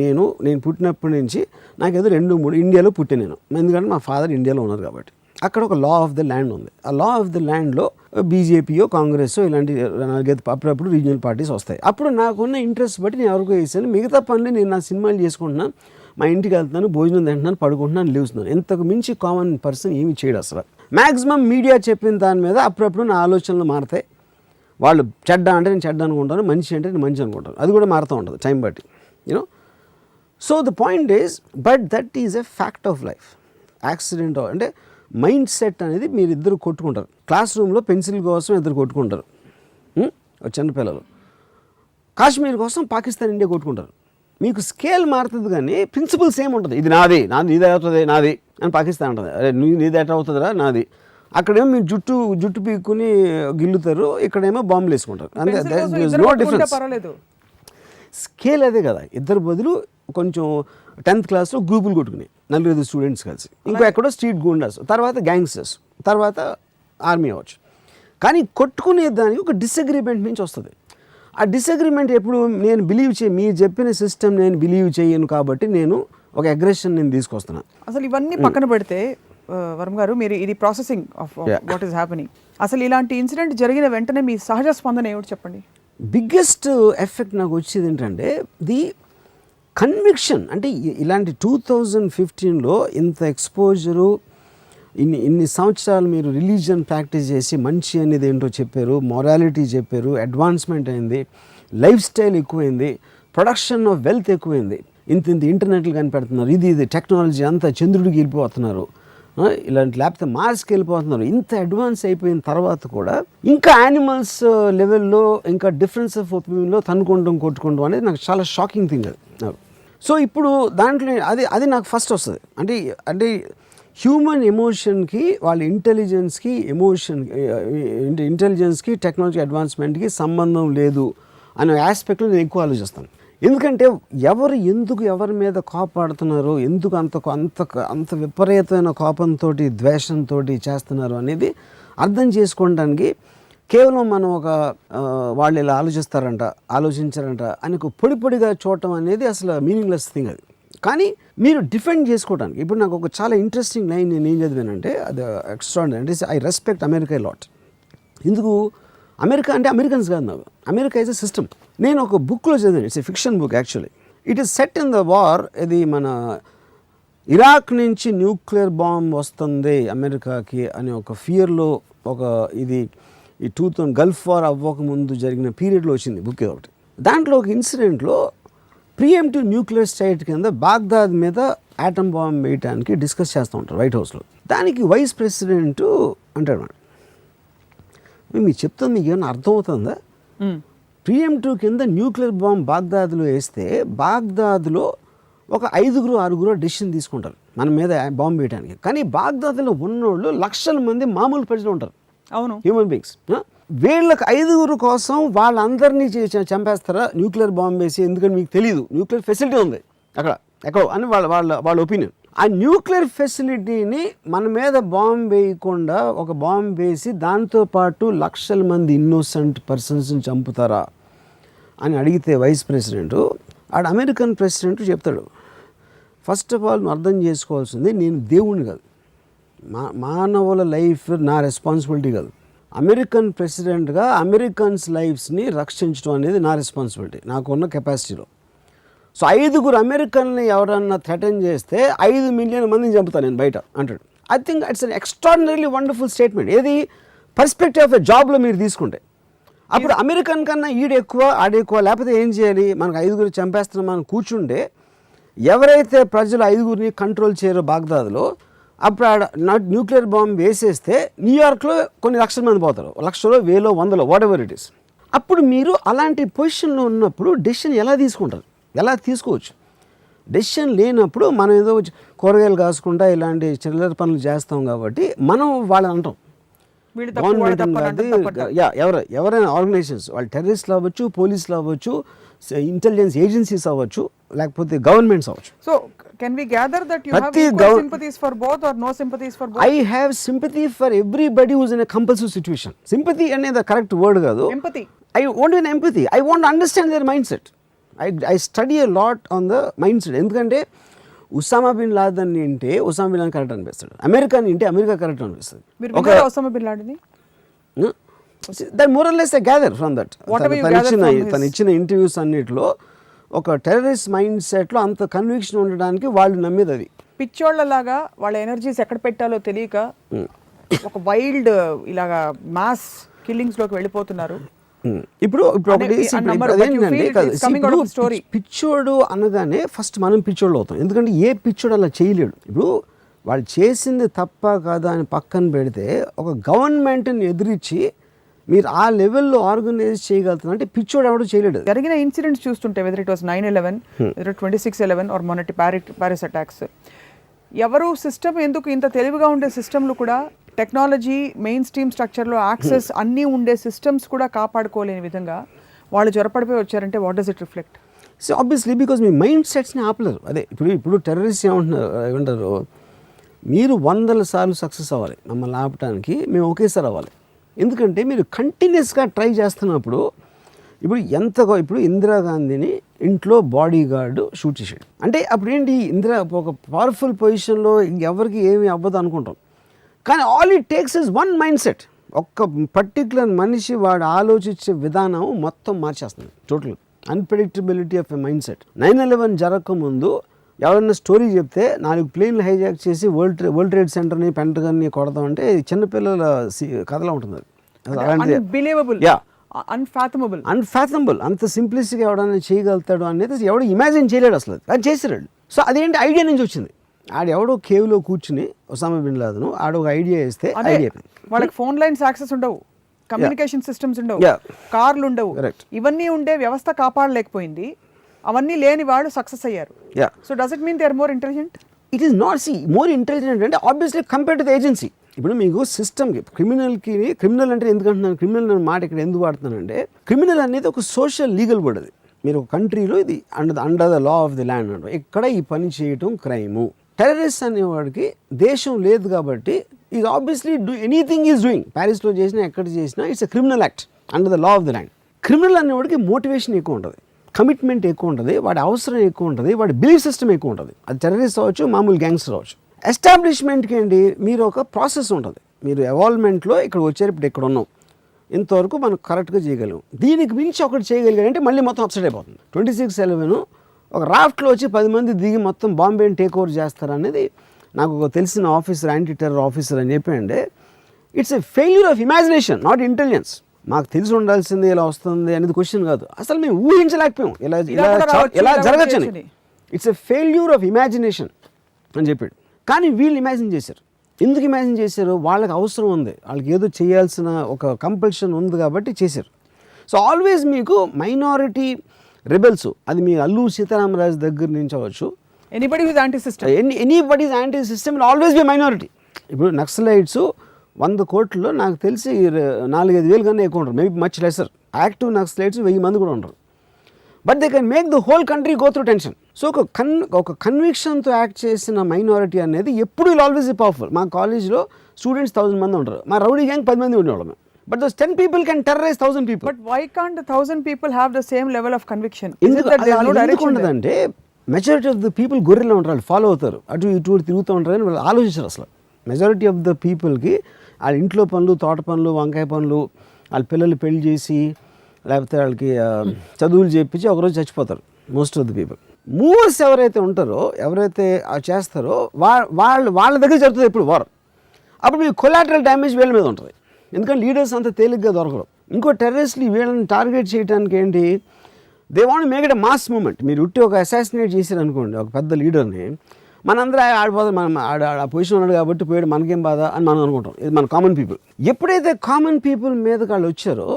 నేను పుట్టినప్పటి నుంచి నాకేదో 2-3 ఇండియాలో పుట్టాను నేను. ఎందుకంటే మా ఫాదర్ ఇండియాలో ఉన్నారు కాబట్టి అక్కడ ఒక లా ఆఫ్ ద ల్యాండ్ ఉంది. ఆ లా ఆఫ్ ద ల్యాండ్లో బీజేపీయో కాంగ్రెస్ ఇలాంటి 4-5 అప్పుడప్పుడు రీజనల్ పార్టీస్ వస్తాయి. అప్పుడు నాకున్న ఇంట్రెస్ట్ బట్టి నేను ఎవరికో వేసాను. మిగతా పనులు నేను నా సినిమాలు చేసుకుంటున్నాను, మా ఇంటికి వెళ్తున్నాను, భోజనం తింటున్నాను, పడుకుంటున్నాను, లేవుస్తున్నాను. ఇంతకు మించి కామన్ పర్సన్ ఏమి చేయడు అసలు. మ్యాక్సిమం మీడియా చెప్పిన దాని మీద అప్పుడప్పుడు నా ఆలోచనలు మారుతాయి. వాళ్ళు చెడ్డ అంటే నేను చెడ్డ అనుకుంటాను, మంచి అంటే నేను మంచి అనుకుంటాను. అది కూడా మారుతూ ఉంటుంది టైం బట్టి, you know. So the point is but that is a fact of life. Accident అంటే మైండ్ సెట్ అనేది మీరు ఇద్దరు కొట్టుకుంటారు. క్లాస్ రూమ్లో పెన్సిల్ కోసం ఇద్దరు కొట్టుకుంటారు చిన్నపిల్లలు. కాశ్మీర్ కోసం పాకిస్తాన్ ఇండియా కొట్టుకుంటారు. మీకు స్కేల్ మారుతుంది కానీ ప్రిన్సిపల్ సేమ్ ఉంటుంది. ఇది నాది నీదే అవుతుంది నాది అని పాకిస్తాన్ ఉంటుంది. అరే నీది ఎట్లా అవుతుందిరా నాది. అక్కడేమో మీరు జుట్టు పీక్కుని గిల్లుతారు, ఇక్కడేమో బాంబులు వేసుకుంటారు. అంతే, నో డిఫరెన్స్. స్కేల్ అదే కదా. ఇద్దరు బదులు కొంచెం 10th క్లాస్లో గ్రూపులు కొట్టుకుని 4-5 స్టూడెంట్స్ కలిసి, ఇంకో ఎక్కడో స్ట్రీట్ గూండాస్, తర్వాత గ్యాంగ్స్టర్స్, తర్వాత ఆర్మీ అవ్వచ్చు. కానీ కొట్టుకునే దానికి ఒక డిసగ్రిమెంట్ నుంచి వస్తుంది. ఆ డిసగ్రిమెంట్ ఎప్పుడు నేను మీరు చెప్పిన సిస్టమ్ నేను బిలీవ్ చేయను కాబట్టి నేను ఒక అగ్రెషన్ నేను తీసుకొస్తున్నాను. అసలు ఇవన్నీ పక్కన పెడితే వరం గారు, మీరు ఇది processing of what is happening. అసలు ఇలాంటి ఇన్సిడెంట్ జరిగిన వెంటనే మీ సహజ స్పందన ఏమిటి చెప్పండి? బిగ్గెస్ట్ ఎఫెక్ట్ నాకు వచ్చేది ఏంటంటే ది కన్విక్షన్. అంటే ఇలాంటి 2015లో ఇంత ఎక్స్పోజరు, ఇన్ని సంవత్సరాలు మీరు రిలీజియన్ ప్రాక్టీస్ చేసి మంచి అనేది ఏంటో చెప్పారు, మొరాలిటీ చెప్పారు, అడ్వాన్స్మెంట్ అయింది, లైఫ్ స్టైల్ ఎక్కువైంది, ప్రొడక్షన్ ఆఫ్ వెల్త్ ఎక్కువైంది, ఇంత ఇంటర్నెట్లు కనిపెడుతున్నారు, ఇది టెక్నాలజీ అంతా చంద్రుడికి వెళ్ళిపోతున్నారు, ఇలాంటి లేకపోతే మార్స్కి వెళ్ళిపోతున్నారు. ఇంత అడ్వాన్స్ అయిపోయిన తర్వాత కూడా ఇంకా యానిమల్స్ లెవెల్లో ఇంకా డిఫరెన్స్ ఆఫ్ ఒపీనియన్లో కొట్టుకుంటాం అనేది నాకు చాలా షాకింగ్ థింగ్ అది నాకు. సో ఇప్పుడు దాంట్లో అది నాకు ఫస్ట్ వస్తుంది. అంటే హ్యూమన్ ఎమోషన్కి వాళ్ళ ఇంటెలిజెన్స్కి టెక్నాలజీ అడ్వాన్స్మెంట్కి సంబంధం లేదు అనే ఆస్పెక్ట్లో నేను ఎక్కువ ఆలోచిస్తాను. ఎందుకంటే ఎందుకు ఎవరి మీద కోపాడుతున్నారో, ఎందుకు అంత విపరీతమైన కోపంతో ద్వేషంతో చేస్తున్నారు అనేది అర్థం చేసుకోవడానికి కేవలం మనం వాళ్ళు ఇలా ఆలోచించారంట అని పొడిగా చూడటం అనేది అసలు మీనింగ్లెస్ థింగ్ అది. కానీ మీరు డిఫెండ్ చేసుకోవడానికి ఇప్పుడు నాకు ఒక చాలా ఇంట్రెస్టింగ్ లైన్ నేను ఏం చదివానంటే అది ఎక్స్ట్రాడినరీ. అంటే ఐ రెస్పెక్ట్ అమెరికా లాట్. ఎందుకు అమెరికా అంటే అమెరికన్స్ కాదు నాకు, అమెరికా ఈజ్ ఎ సిస్టమ్. నేను ఒక బుక్లో చదివాను, it's a fiction book actually. It is set in the war. ఇది మన ఇరాక్ నుంచి న్యూక్లియర్ బాంబ్ వస్తుంది అమెరికాకి అని ఒక ఫియర్లో ఒక ఇది ఈ 2000 గల్ఫ్ వార్ అవ్వకముందు జరిగిన పీరియడ్లో వచ్చింది బుక్ ఒకటి. దాంట్లో ఒక ఇన్సిడెంట్లో ప్రియంప్టివ్ న్యూక్లియర్ స్టేట్ కింద బాగ్దాద్ మీద ఆటమ్ బాంబ్ వేయడానికి డిస్కస్ చేస్తూ ఉంటారు వైట్ హౌస్లో. దానికి వైస్ ప్రెసిడెంట్ అంటాడు మేడం, మీకు చెప్తుంది మీకు ఏమైనా అర్థమవుతుందా, ప్రియంప్టివ్ కింద న్యూక్లియర్ బాంబ్ బాగ్దాద్లో వేస్తే బాగ్దాద్లో ఒక 5-6 డెసిషన్ తీసుకుంటారు మన మీద బాంబు వేయడానికి. కానీ బాగ్దాద్లో ఉన్నోళ్ళు లక్షల మంది మామూలు ప్రజలు ఉంటారు, అవును, హ్యూమన్ బీయింగ్స్. వీళ్ళకి 5 కోసం వాళ్ళందరినీ చంపేస్తారా న్యూక్లియర్ బాంబు వేసి, ఎందుకంటే మీకు తెలియదు న్యూక్లియర్ ఫెసిలిటీ ఉంది అక్కడ ఎక్కడో అని వాళ్ళ ఒపీనియన్. ఆ న్యూక్లియర్ ఫెసిలిటీని మన మీద బాంబు వేయకుండా ఒక బాంబు వేసి దాంతోపాటు లక్షల మంది ఇన్నోసెంట్ పర్సన్స్ని చంపుతారా అని అడిగితే వైస్ ప్రెసిడెంట్ అమెరికన్ ప్రెసిడెంట్ చెప్తాడు, ఫస్ట్ ఆఫ్ ఆల్ నువ్వు అర్థం చేసుకోవాల్సింది నేను దేవుణ్ణి కాదు, మానవుల లైఫ్ నా రెస్పాన్సిబిలిటీ కాదు. అమెరికన్ ప్రెసిడెంట్గా అమెరికన్స్ లైఫ్స్ని రక్షించడం అనేది నా రెస్పాన్సిబిలిటీ నాకున్న కెపాసిటీలో. సో 5 అమెరికన్ని ఎవరన్నా థ్రెటన్ చేస్తే 5 మిలియన్ మందిని చంపుతాను నేను బయట అంటాడు. I think it's an extraordinarily wonderful statement. ఏది పర్స్పెక్టివ్ ఆఫ్ ఎ జాబ్లో మీరు తీసుకుంటే అప్పుడు అమెరికన్ కన్నా ఈడెక్కువ ఆడెక్కువ, లేకపోతే ఏం చేయాలి, మనకు 5 చంపేస్తున్నాం మనం కూర్చుంటే ఎవరైతే ప్రజలు 5 కంట్రోల్ చేయరో బాగ్దాద్లో, అప్పుడు ఆడ న్యూక్లియర్ బాంబ్ వేసేస్తే న్యూయార్క్లో కొన్ని లక్షల మంది పోతారు, లక్షలో 1000 100 వాట్ ఎవర్ ఇట్ ఈస్. అప్పుడు మీరు అలాంటి పొజిషన్లో ఉన్నప్పుడు డెసిషన్ ఎలా తీసుకుంటారు, ఎలా తీసుకోవచ్చు? డెసిషన్ లేనప్పుడు మనం ఏదో కూరగాయలు కాసుకుంటా ఇలాంటి చిల్లర పనులు చేస్తాం కాబట్టి మనం వాళ్ళని అంటాం. గవర్నమెంట్ ఎవరైనా ఆర్గనైజేషన్స్, వాళ్ళు టెర్రరిస్ట్లు అవ్వచ్చు, పోలీసులు అవ్వచ్చు, ఇంటెలిజెన్స్ ఏజెన్సీస్ అవ్వచ్చు, లేకపోతే గవర్నమెంట్స్ అవ్వచ్చు. So can we gather that you have equal sympathies for both or no sympathies for both? I have sympathy for everybody who is in a compulsive situation. Sympathy అనేది కరెక్ట్ వర్డ్ కాదు. Empathy. I want an empathy. I want to understand their mindset. I study a lot on the mindset. ఎందుకంటే ఉసామా బిన్ లాదెన్ అంటే ఉసామా బిన్ లాదెన్ కరెక్ట్ అనిపిస్తాడు, అమెరికా అంటే అమెరికా కరెక్ట్ అనిపిస్తుంది. Osama bin Laden that more or less I gather from that. తను ఇచ్చిన ఇంటర్వ్యూస్ అన్నిటిలో ఒక టెర్రరిస్ట్ మైండ్ సెట్లో అంత కన్విక్షన్ ఉండడానికి వాళ్ళు నమ్మేది అది. పిచ్చోళ్ళలాగా వాళ్ళ ఎనర్జీస్ ఎక్కడ పెట్టాలో తెలియక ఒక వైల్డ్ ఇలాగా మాస్ కిల్లింగ్స్లోకి వెళ్ళిపోతున్నారు. ఇప్పుడు పిచ్చోడు అనగానే ఫస్ట్ మనం పిచ్చోళ్ళు అవుతాం, ఎందుకంటే ఏ పిచ్చోడు అలా చేయలేడు. ఇప్పుడు వాళ్ళు చేసింది తప్ప కాదా అని పక్కన పెడితే ఒక గవర్నమెంట్ని ఎదిరించి మీరు ఆ లెవెల్లో ఆర్గనైజ్ చేయగలుగుతున్నారు అంటే పిచ్చోడు ఎవడో చేయలేడు. జరిగిన ఇన్సిడెంట్స్ చూస్తుంటే whether it was 9/11, whether 26/11 or మొన్నటి ప్యారిస్ అటాక్స్, ఎవరు సిస్టమ్ ఎందుకు ఇంత తెలివిగా ఉండే సిస్టమ్లు కూడా టెక్నాలజీ మెయిన్ స్ట్రీమ్ స్ట్రక్చర్లో యాక్సెస్ అన్నీ ఉండే సిస్టమ్స్ కూడా కాపాడుకోలేని విధంగా వాళ్ళు జ్వరపడిపోయి వచ్చారంటే what does it reflect? So obviously because మీ మైండ్ సెట్స్ని ఆపలేరు. అదే ఇప్పుడు టెర్రరిస్ట్ ఏమంటారు, మీరు 100 సార్లు సక్సెస్ అవ్వాలి మమ్మల్ని ఆపడానికి, మేము ఒకేసారి అవ్వాలి. ఎందుకంటే మీరు కంటిన్యూస్గా ట్రై చేస్తున్నప్పుడు ఇప్పుడు ఇందిరాగాంధీని ఇంట్లో బాడీ గార్డు షూట్ చేసాడు అంటే అప్పుడు ఏంటి, ఒక పవర్ఫుల్ పొజిషన్లో ఎవరికి ఏమి అవ్వదు అనుకుంటాం. కానీ all it takes is one mind set. ఒక్క పర్టికులర్ మనిషి వాడు ఆలోచించే విధానం మొత్తం మార్చేస్తుంది. Total unpredictability of a mind set. 9/11 జరగకముందు ఎవరైనా స్టోరీ చెప్తే 4 ప్లేన్లు హైజాక్ చేసి వరల్డ్ ట్రేడ్ సెంటర్ని పెంటగన్ని కొడదామంటే చిన్నపిల్లల కథలా ఉంటుంది. అన్ఫాథమబుల్ అంత సింప్లిసిటీగా ఎవడన్నా చేయగలుగుతాడు అనేది ఎవడు ఇమాజిన్ చేయలేడు అసలు, అది చేసిరాడు. సో అదేంటి ఐడియా నుంచి వచ్చింది. ఆడెవడో కేవ్లో కూర్చుని ఒసామా బిన్ లాదెన్ ఆడొక ఐడియా వేస్తే ఐడియా, వాళ్ళకి ఫోన్ లైన్స్ యాక్సెస్ ఉండవు, కమ్యూనికేషన్ సిస్టమ్స్ ఉండవు, కార్లు ఉండవు, ఇవన్నీ ఉండే వ్యవస్థ కాపాడలేకపోయింది. అవన్నీ లేని వాళ్ళు సక్సెస్ అయ్యారు. So does it mean they are more intelligent? It is not more intelligent అంటే obviously compare to the agency. ఇప్పుడు మీకు సిస్టమ్కి క్రిమినల్ అంటే ఎందుకంటున్నాను, క్రిమినల్ అనే మాట ఇక్కడ ఎందుకు వాడుతున్నానంటే క్రిమినల్ అనేది ఒక సోషల్ లీగల్ వర్డ్. అది మీరు ఒక కంట్రీలో ఇది under the law of the land అంటారు, ఇక్కడ ఈ పని చేయటం క్రైము. టెర్రరిస్ట్ అనేవాడికి దేశం లేదు కాబట్టి is obviously anything is doing. ప్యారిస్లో చేసినా ఎక్కడ చేసినా it's a criminal act under the law of the land. Criminal అనేవాడికి మోటివేషన్ ఎక్కువ ఉంటుంది, కమిట్మెంట్ ఎక్కువ ఉంటుంది, వాడి అవసరం ఎక్కువ ఉంటుంది, వాడి బిలీఫ్ సిస్టమ్ ఎక్కువ ఉంటుంది. అది టెర్రరిస్ట్ అవ్వచ్చు, మామూలు గ్యాంగ్స్టర్ అవ్వచ్చు. ఎస్టాబ్లిష్మెంట్కి ఏంటి, మీరు ఒక ప్రాసెస్ ఉంటుంది. మీరు ఎవాల్వ్మెంట్లో ఇక్కడ వచ్చారు, ఇప్పుడు ఇక్కడ ఉన్నాం, ఇంతవరకు మనం కరెక్ట్గా చేయగలం. దీనికి మించి ఒకటి చేయగలిగారంటే మళ్ళీ మొత్తం అప్సెట్ అయిపోతుంది. 26/11 ఒక రాఫ్ట్లో వచ్చి 10 మంది దిగి మొత్తం బాంబేని టేక్ ఓవర్ చేస్తారనేది నాకు ఒక తెలిసిన ఆఫీసర్, యాంటీ టెర్రర్ ఆఫీసర్ అని చెప్పండి. It's a failure of imagination, not intelligence. మాకు తెలిసి ఉండాల్సింది ఇలా వస్తుంది అనేది క్వశ్చన్ కాదు, అసలు మేము ఊహించలేకపోయాం ఇలా జరగచ్చని. It's a failure of imagination అని చెప్పాడు. కానీ వీళ్ళు ఇమాజిన్ చేశారు. ఎందుకు ఇమాజిన్ చేశారు? వాళ్ళకి అవసరం ఉంది, వాళ్ళకి ఏదో చేయాల్సిన ఒక కంపల్షన్ ఉంది కాబట్టి చేశారు. సో ఆల్వేస్ మీకు మైనారిటీ రెబెల్స్, అది మీ అల్లూరి సీతారామరాజు దగ్గర నుంచి అవ్వచ్చు, anybody is anti system, anybody is anti system, will always be minority. ఇప్పుడు నక్సలైట్స్ 100 కోట్లలో నాకు తెలిసి 4-5 వేలు కన్నా ఎక్కువ ఉంటారు, maybe much lesser. Active Naxalites 1000 మంది కూడా ఉంటారు. But they can make the whole country go through tension. So ఒక కన్విక్షన్తో యాక్ట్ చేసిన మైనారిటీ అనేది ఎప్పుడు విల్ ఆల్వేస్ బి పవర్ఫుల్. మా కాలేజ్లో స్టూడెంట్స్ 1000 మంది ఉంటారు, మా రౌడీ గ్యాంగ్ 10 మంది ఉండేవాళ్ళం. But those 10 people can terrorize 1000 people. But why can't the 1000 people have the same level of conviction? ఎందుకంటే మెజారిటీ ఆఫ్ ద పీపుల్ గొర్రెలో ఉంటారు, వాళ్ళు ఫాలో అవుతారు, అటు ఇటు తిరుగుతూ ఉంటారు అని వాళ్ళు ఆలోచించారు. అసలు మెజారిటీ ఆఫ్ ద పీపుల్కి వాళ్ళ ఇంట్లో పనులు, తోట పనులు, వంకాయ పనులు, వాళ్ళ పిల్లలు పెళ్లి చేసి లేకపోతే వాళ్ళకి చదువులు చేయించి ఒకరోజు చచ్చిపోతారు most of the people. Movers ఎవరైతే ఉంటారో, ఎవరైతే చేస్తారో వాళ్ళ దగ్గర జరుగుతుంది ఎప్పుడు వార్. అప్పుడు మీకు కొలాటరల్ డ్యామేజ్ వీళ్ళ మీద ఉంటుంది, ఎందుకంటే లీడర్స్ అంత తేలిగ్గా దొరకరు. ఇంకో టెర్రరిస్ట్ని వీళ్ళని టార్గెట్ చేయడానికి ఏంటి, they want make it a mass moment. మీరు ఉట్టి ఒక అసాసినేట్ చేశారు అనుకోండి ఒక పెద్ద లీడర్ని, మనందరూ ఆడిపోతాం, మనం ఆ పొజిషన్ ఉన్నాడు కాబట్టి పోయాడు, మనకేం బాధ అని మనం అనుకుంటాం. ఇది మన కామన్ పీపుల్. ఎప్పుడైతే కామన్ పీపుల్ మీదకి వాళ్ళు వచ్చారో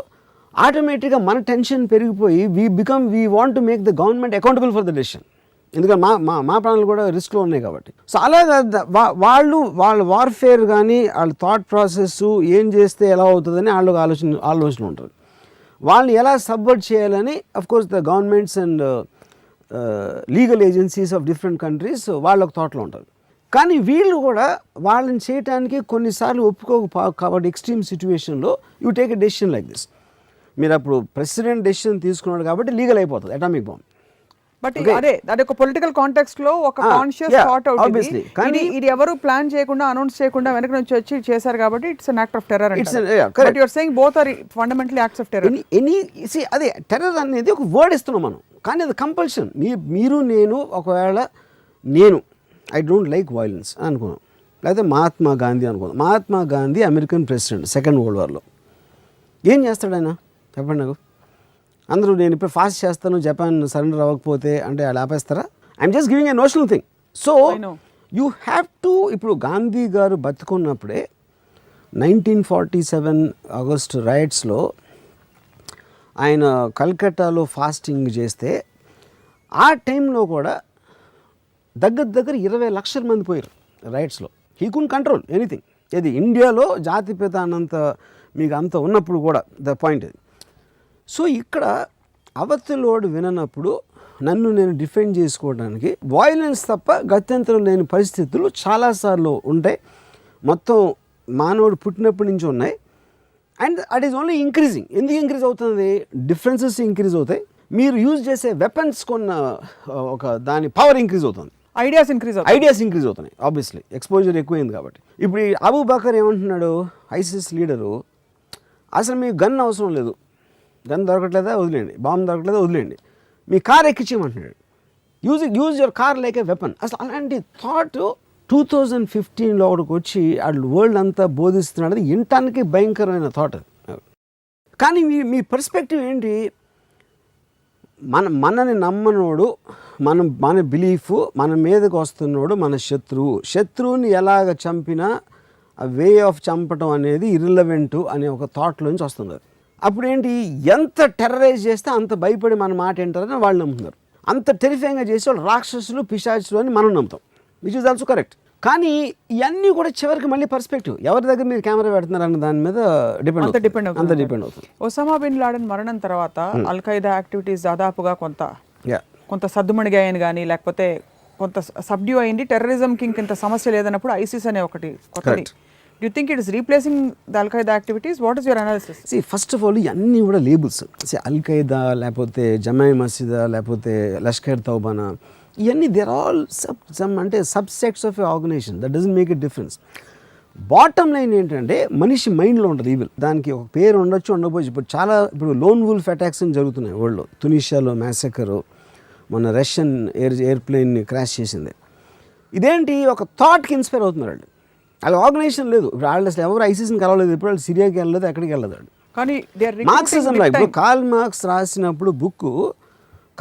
ఆటోమేటిక్గా మన టెన్షన్ పెరిగిపోయి we want to make the government accountable for the decision. ఎందుకంటే మా ప్రాణాలు కూడా రిస్క్లో ఉన్నాయి కాబట్టి. సో అలాగా వాళ్ళ వార్ఫేర్ కానీ వాళ్ళ థాట్ ప్రాసెస్ ఏం చేస్తే ఎలా అవుతుందని వాళ్ళకి ఆలోచన ఉంటుంది. వాళ్ళని ఎలా సబ్వర్ట్ చేయాలని of course the governments and legal agencies of different countries వాళ్ళకు థాట్లో ఉంటుంది. కానీ వీళ్ళు కూడా వాళ్ళని చేయడానికి కొన్నిసార్లు కాబట్టి ఎక్స్ట్రీమ్ సిచ్యువేషన్లో you take a decision like this. మీరు అప్పుడు ప్రెసిడెంట్ డెసిషన్ తీసుకున్నాడు కాబట్టి లీగల్ అయిపోతుంది అటామిక్ బాంబ్. బట్ అదే ఒక పొలిటికల్ కాంటెక్స్ట్ లో ఒక కాన్షియస్ థాట్ అవుట్, కానీ ఇది ఎవరు ప్లాన్ చేయకుండా అనౌన్స్ చేయకుండా వెనక నుంచి వచ్చి చేశారు కాబట్టి it's an act of terror. But you are saying both are fundamentally acts of terror. అదే టెర్రర్ అనేది ఒక వర్డ్ ఇస్తున్నాం మనం, కానీ అది కంపల్షన్. మీరు నేను ఒకవేళ ఐ డోంట్ లైక్ వైలెన్స్ అనుకున్నాం, లేకపోతే మహాత్మా గాంధీ అనుకున్నాం. Mahatma Gandhi American president second world వార్లో. ఏం చేస్తాడు ఆయన చెప్పండి నాకు? అందరూ నేను ఇప్పుడు ఫాస్ట్ చేస్తాను, జపాన్ సరెండర్ అవ్వకపోతే అంటే వాళ్ళు ఆపేస్తారా? I'm just giving a notional thing. So you have to, ఇప్పుడు గాంధీ గారు బతుకున్నప్పుడే 1947 ఆగస్ట్ రైట్స్లో ఆయన కల్కట్టాలో ఫాస్టింగ్ చేస్తే ఆ టైంలో కూడా దగ్గర 20 లక్షల మంది పోయారు రైట్స్లో. He could control anything. ఇది ఇండియాలో జాతిపిత అన్నంత మీకు అంత ఉన్నప్పుడు కూడా ద పాయింట్ ఇది. సో ఇక్కడ అవతలోడు విననప్పుడు నన్ను నేను డిఫెండ్ చేసుకోవడానికి వాయిలెన్స్ తప్ప గత్యంతరం లేని పరిస్థితులు చాలాసార్లు ఉంటాయి. మొత్తం మానవుడు పుట్టినప్పటి నుంచి ఉన్నాయి. And at is only increasing. ఎందుకు ఇంక్రీజ్ అవుతుంది? డిఫరెన్సెస్ ఇంక్రీజ్ అవుతాయి. మీరు యూజ్ చేసే వెపన్స్ కొన్న ఒక దాని పవర్ ఇంక్రీజ్ అవుతుంది. ఐడియాస్ ఇంక్రీజ్ అవుతున్నాయి. ఆబ్వియస్లీ ఎక్స్పోజర్ ఎక్కువైంది కాబట్టి. ఇప్పుడు అబూ బకర్ ఏమంటున్నాడు, ఐసిస్ లీడరు, అసలు మీకు గన్ అవసరం లేదు, గన్ దొరకట్లేదా వదిలేండి, బాంబు దొరకట్లేదా వదిలేండి, మీ కార్ ఎక్కించేయమంటున్నాడు. Use your car like a weapon. అసలు అలాంటి థాట్ 2015లో ఒకటికి వచ్చి వాళ్ళు వరల్డ్ అంతా బోధిస్తున్నాడు. అది వినటానికి భయంకరమైన థాట్ అది. కానీ మీ పర్స్పెక్టివ్ ఏంటి? మనని నమ్మనోడు, మన బిలీఫ్, మన మీదకి వస్తున్నోడు మన శత్రువుని ఎలాగ చంపినా ఆ వే ఆఫ్ చంపటం అనేది ఇర్రిలవెంట్ అనే ఒక థాట్లోంచి వస్తుంది. అప్పుడు ఏంటి, ఎంత టెర్రరైజ్ చేస్తే అంత భయపడి మన మాట ఏంటారని వాళ్ళు నమ్ముతున్నారు. అంత టెరిఫైంగ్గా చేసే వాళ్ళు రాక్షసులు, పిశాచులు అని మనం నమ్ముతాం, విచ్ ఇస్ ఆల్సో కరెక్ట్. కానీ ఇవన్నీ కూడా చివరికి మళ్ళీ పర్స్పెక్టివ్, ఎవరి దగ్గర మీరు కెమెరా పెడుతున్నారు అన్న దాని మీద డిపెండ్ అవుతుంది. ఒసామా బిన్ లాడెన్ మరణం తర్వాత అల్ ఖైదా యాక్టివిటీస్ దాదాపుగా కొంత సద్దుమణిగాయని కానీ లేకపోతే కొంత సబ్డ్యూ అయింది. టెర్రరిజంకి ఇంత సమస్య లేదన్నప్పుడు ఐసిస్ అనే ఒకటి కొత్తది. Do you think it is replacing the Al-Qaeda activities? What is your analysis? See, first of all, ఇవన్నీ కూడా లేబుల్స్. అల్-ఖైదా లేకపోతే జమాయి మసీదా లేకపోతే లష్కర్ తౌబానా, ఇవన్నీ దేర్ ఆల్ అంటే subjects of a organisation. That doesn't make a difference. Bottom line ఏంటంటే మనిషి మైండ్లో ఉంటుంది ఈవిల్. దానికి ఒక పేరు ఉండొచ్చు, ఉండకపోవచ్చు. ఇప్పుడు లోన్ వుల్ఫ్ అటాక్స్ అని జరుగుతున్నాయి వరల్డ్లో. తునిషియాలో మ్యాసకరు, మన రష్యన్ ఎయిర్ప్లేన్ క్రాష్ చేసింది. ఇదేంటి ఒక థాట్కి ఇన్స్పైర్ అవుతున్నారు వాళ్ళు. వాళ్ళ ఆర్గనైజేషన్ లేదు. ఇప్పుడు వాళ్ళు అసలు ఎవరు ఐసీసీని కలవలేదు, ఇప్పుడు వాళ్ళు సిరియాకి వెళ్ళలేదు, ఎక్కడికి వెళ్ళదు వాళ్ళు. కానీ మార్క్సిజంలో ఇప్పుడు కార్ల్ మార్క్స్ రాసినప్పుడు బుక్,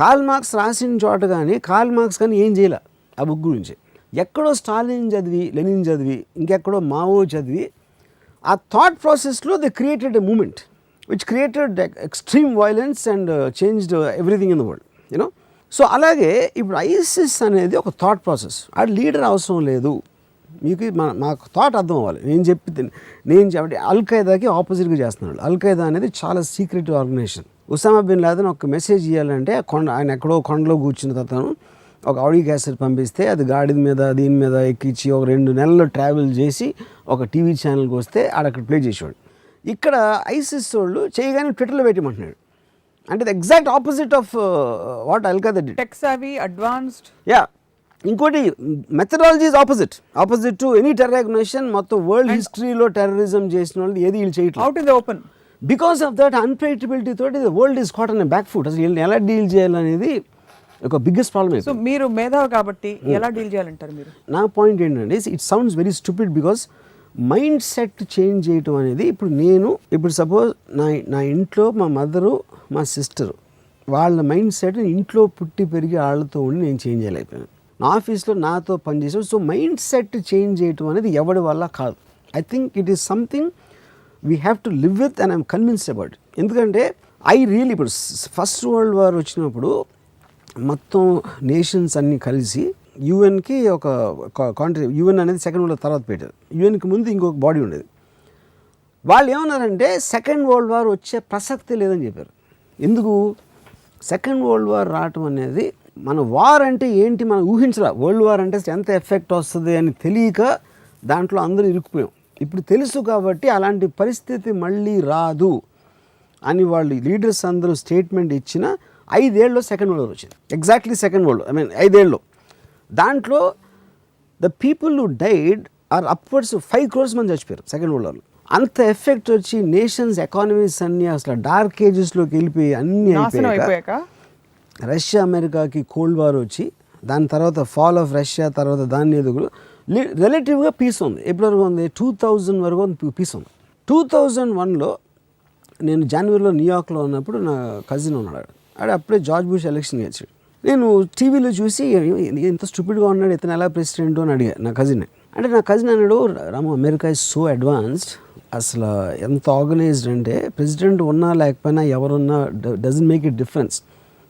కార్ల్ మార్క్స్ రాసిన చోట కానీ కార్ల్ మార్క్స్ కానీ ఏం చేయలే ఆ బుక్ గురించి. ఎక్కడో స్టాలిన్ చదివి, లెనిన్ చదివి, ఇంకెక్కడో మావో చదివి ఆ థాట్ ప్రాసెస్లో they created a moment which created extreme violence and changed everything in the world, you know. So అలాగే ఇప్పుడు ఐసిస్ అనేది ఒక థాట్ ప్రాసెస్. ఆ లీడర్ అవసరం లేదు మీకు. మాకు థాట్ అర్థం అవ్వాలి. నేను చెప్పి అల్ఖైదాకి ఆపోజిట్గా చేస్తున్నాడు. అల్ఖైదా అనేది చాలా secret organisation. Osama bin Laden ఒక మెసేజ్ ఇవ్వాలంటే ఆయన ఎక్కడో కొండలో కూర్చున్న తర్వాత ఒక ఆడియో క్యాసెట్ పంపిస్తే అది గాడిద మీద దీని మీద ఎక్కించి ఒక 2 నెలలు ట్రావెల్ చేసి ఒక టీవీ ఛానల్కి వస్తే ఆడక్కడ ప్లే చేసేవాడు. ఇక్కడ ఐసిస్ వాళ్ళు చేయగానే ట్విట్టర్లో పెట్టమంటున్నాడు. అంటే the exact opposite of what Al Qaeda did. Tech savvy, advanced. Yeah, ఇంకోటి methodology is opposite to any terror organisation. మొత్తం వరల్డ్ హిస్టరీలో టెర్రరిజం చేసిన వాళ్ళు ఏది వీళ్ళు చేయట్లేదు. Out in the open. Because of that unpredictability తోటి the world is caught on a back foot. అసలు వీళ్ళని ఎలా డీల్ చేయాలనేది ఒక బిగ్గెస్ట్ ప్రాబ్లమ్. సో మీరు మేధావి కాబట్టి ఎలా డీల్ చేయాలంటారు మీరు? నా పాయింట్ ఏంటంటే it sounds very stupid because mind set change చేయటం అనేది ఇప్పుడు సపోజ్ నా ఇంట్లో మా మదరు మా సిస్టరు వాళ్ళ మైండ్ సెట్ ఇంట్లో పుట్టి పెరిగి వాళ్ళతో ఉండి నేను చేంజ్ చేయలేకపోయాను. నా ఆఫీస్లో నాతో పనిచేసాడు. సో మైండ్ సెట్ చేంజ్ చేయటం అనేది ఎవరి వల్ల కాదు. I think it is something we have to live with and I'm convinced about. ఎందుకంటే ఇప్పుడు ఫస్ట్ వరల్డ్ వార్ వచ్చినప్పుడు మొత్తం నేషన్స్ అన్నీ కలిసి యుఎన్కి ఒక కాంట్రీ, యుఎన్ అనేది సెకండ్ వరల్డ్ తర్వాత పెట్టారు. యుఎన్కి ముందు ఇంకొక బాడీ ఉండేది. వాళ్ళు ఏమన్నారంటే సెకండ్ వరల్డ్ వార్ వచ్చే ప్రసక్తి లేదని చెప్పారు. ఎందుకు? సెకండ్ వరల్డ్ వార్ రావటం అనేది మన వార్ అంటే ఏంటి మనం ఊహించరా. వరల్డ్ వార్ అంటే ఎంత ఎఫెక్ట్ వస్తుంది అని తెలియక దాంట్లో అందరూ ఇరుక్కుపోయాం. ఇప్పుడు తెలుసు కాబట్టి అలాంటి పరిస్థితి మళ్ళీ రాదు అని వాళ్ళు లీడర్స్ అందరూ స్టేట్మెంట్ ఇచ్చిన 5 ఏళ్ళలో సెకండ్ వరల్డ్ వార్ వచ్చింది. ఎగ్జాక్ట్లీ సెకండ్ వరల్డ్, 5 ఏళ్ళలో. దాంట్లో the people who died are upwards 5 crores మంది చచ్చిపోయారు సెకండ్ వరల్డ్ వార్లో. అంత ఎఫెక్ట్ వచ్చి నేషన్స్ ఎకానమీస్ అన్నీ అసలు డార్క్ ఏజెస్లోకి వెళ్ళిపోయి అన్నీ అయిపోయాక రష్యా అమెరికాకి కోల్డ్ వార్ వచ్చి దాని తర్వాత ఫాల్ ఆఫ్ రష్యా తర్వాత దాన్ని ఎదుగులు రిలేటివ్గా పీస్ ఉంది. ఎప్పటివరకు ఉంది? 2000 వరకు పీస్ ఉంది. 2001లో నేను జనవరిలో న్యూయార్క్లో ఉన్నప్పుడు నా కజిన్ ఉన్నాడు. అప్పుడే జార్జ్ బుష్ ఎలక్షన్ గెలిచాడు. నేను టీవీలో చూసి ఎంత స్టూపిడ్గా ఉన్నాడు, ఇతను ఎలా ప్రెసిడెంట్ అని అడిగా నా కజిన్. అంటే నా కజిన్ అన్నాడు, రాము అమెరికా ఇస్ సో అడ్వాన్స్డ్, అసలు ఎంత ఆర్గనైజ్డ్ అంటే ప్రెసిడెంట్ ఉన్నా లేకపోయినా ఎవరున్నా doesn't make it difference.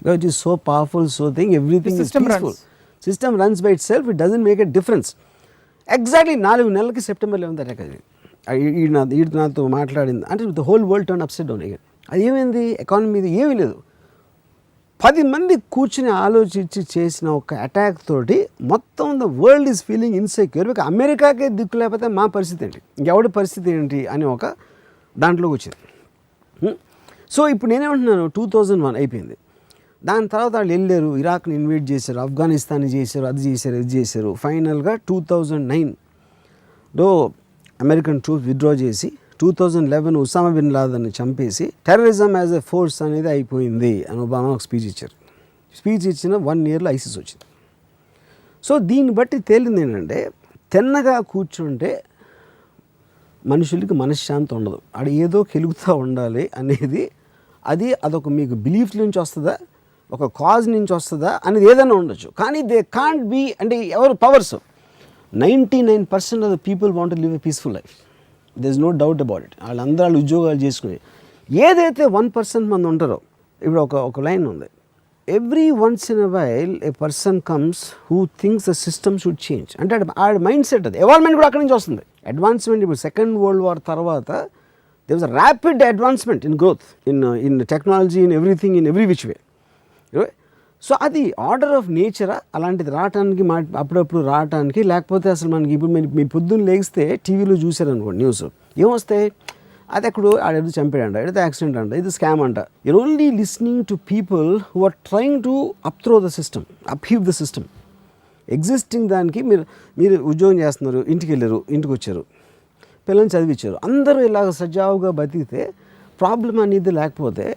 Because it is so powerful, so thing, everything is peaceful. System runs by itself, it doesn't make a difference. Exactly 4 నెలలకి సెప్టెంబర్ 11th అటాక్ అయింది. ఈడు నాతో మాట్లాడింది అంటే the whole world turn upside down అయ్యాను. అది ఏమైంది? ఎకానమీ ఏమీ లేదు. 10 మంది కూర్చుని ఆలోచించి చేసిన ఒక అటాక్ తోటి మొత్తం the world is feeling insecure. ఇక అమెరికాకే దిక్కు లేకపోతే మా పరిస్థితి ఏంటి, ఇంకెవడి పరిస్థితి ఏంటి అని ఒక దాంట్లోకి వచ్చింది. సో ఇప్పుడు నేనేమంటున్నాను, 2001 అయిపోయింది. దాని తర్వాత వాళ్ళు వెళ్ళారు, ఇరాక్ని ఇన్వైట్ చేశారు, ఆఫ్ఘనిస్తాన్ని చేశారు, అది చేశారు, ఇది చేశారు. ఫైనల్గా 2009లో అమెరికన్ ట్రూప్స్ విత్డ్రా చేసి 2011 ఉసామా బిన్ లాదెన్ని చంపేసి టెర్రరిజం యాజ్ ఎ ఫోర్స్ అనేది అయిపోయింది అని ఒబామా ఒక స్పీచ్ ఇచ్చారు. స్పీచ్ ఇచ్చిన 1 yearలో ఐసిస్ వచ్చింది. సో దీన్ని బట్టి తేలింది ఏంటంటే తిన్నగా కూర్చుంటే మనుషులకి మనశ్శాంతి ఉండదు. అది ఏదో కెలుగుతూ ఉండాలి అనేది అదొక మీకు బిలీఫ్ నుంచి వస్తుందా, ఒక కాజ్ నుంచి వస్తుందా అనేది ఏదైనా ఉండొచ్చు. కానీ దే కాంట్ బీ అంటే ఎవరు powers 99% of the people want to live a peaceful life. There is no doubt about it. వాళ్ళందరూ వాళ్ళు ఉద్యోగాలు చేసుకుని ఏదైతే 1% మంది ఉంటారో, ఇప్పుడు ఒక లైన్ ఉంది, every once in a while A person comes who thinks the system should change. అంటే ఆ మైండ్ సెట్ అది ఎవాల్వ్మెంట్ కూడా అక్కడి నుంచి వస్తుంది. అడ్వాన్స్మెంట్ ఇప్పుడు సెకండ్ వరల్డ్ వార్ తర్వాత there was a rapid advancement in growth in technology, in everything, in every which way. So అది ఆర్డర్ ఆఫ్ నేచరా అలాంటిది రావటానికి అప్పుడప్పుడు రావటానికి, లేకపోతే అసలు మనకి ఇప్పుడు మీ పొద్దున్న లేగిస్తే టీవీలో చూసారనుకోండి న్యూస్ ఏమొస్తాయి, అది ఎక్కడో ఆడేది చంపాడంట, ఏదైతే యాక్సిడెంట్ అంట, ఇది స్కామ్ అంట. You're only listening to people who are trying to upthrow the system, upheave the system. Existing దానికి మీరు ఉద్యోగం చేస్తున్నారు, ఇంటికి వెళ్ళారు, ఇంటికి వచ్చారు, పిల్లల్ని చదివించారు, అందరూ ఇలాగ సజావుగా బతికితే ప్రాబ్లం అనేది లేకపోతే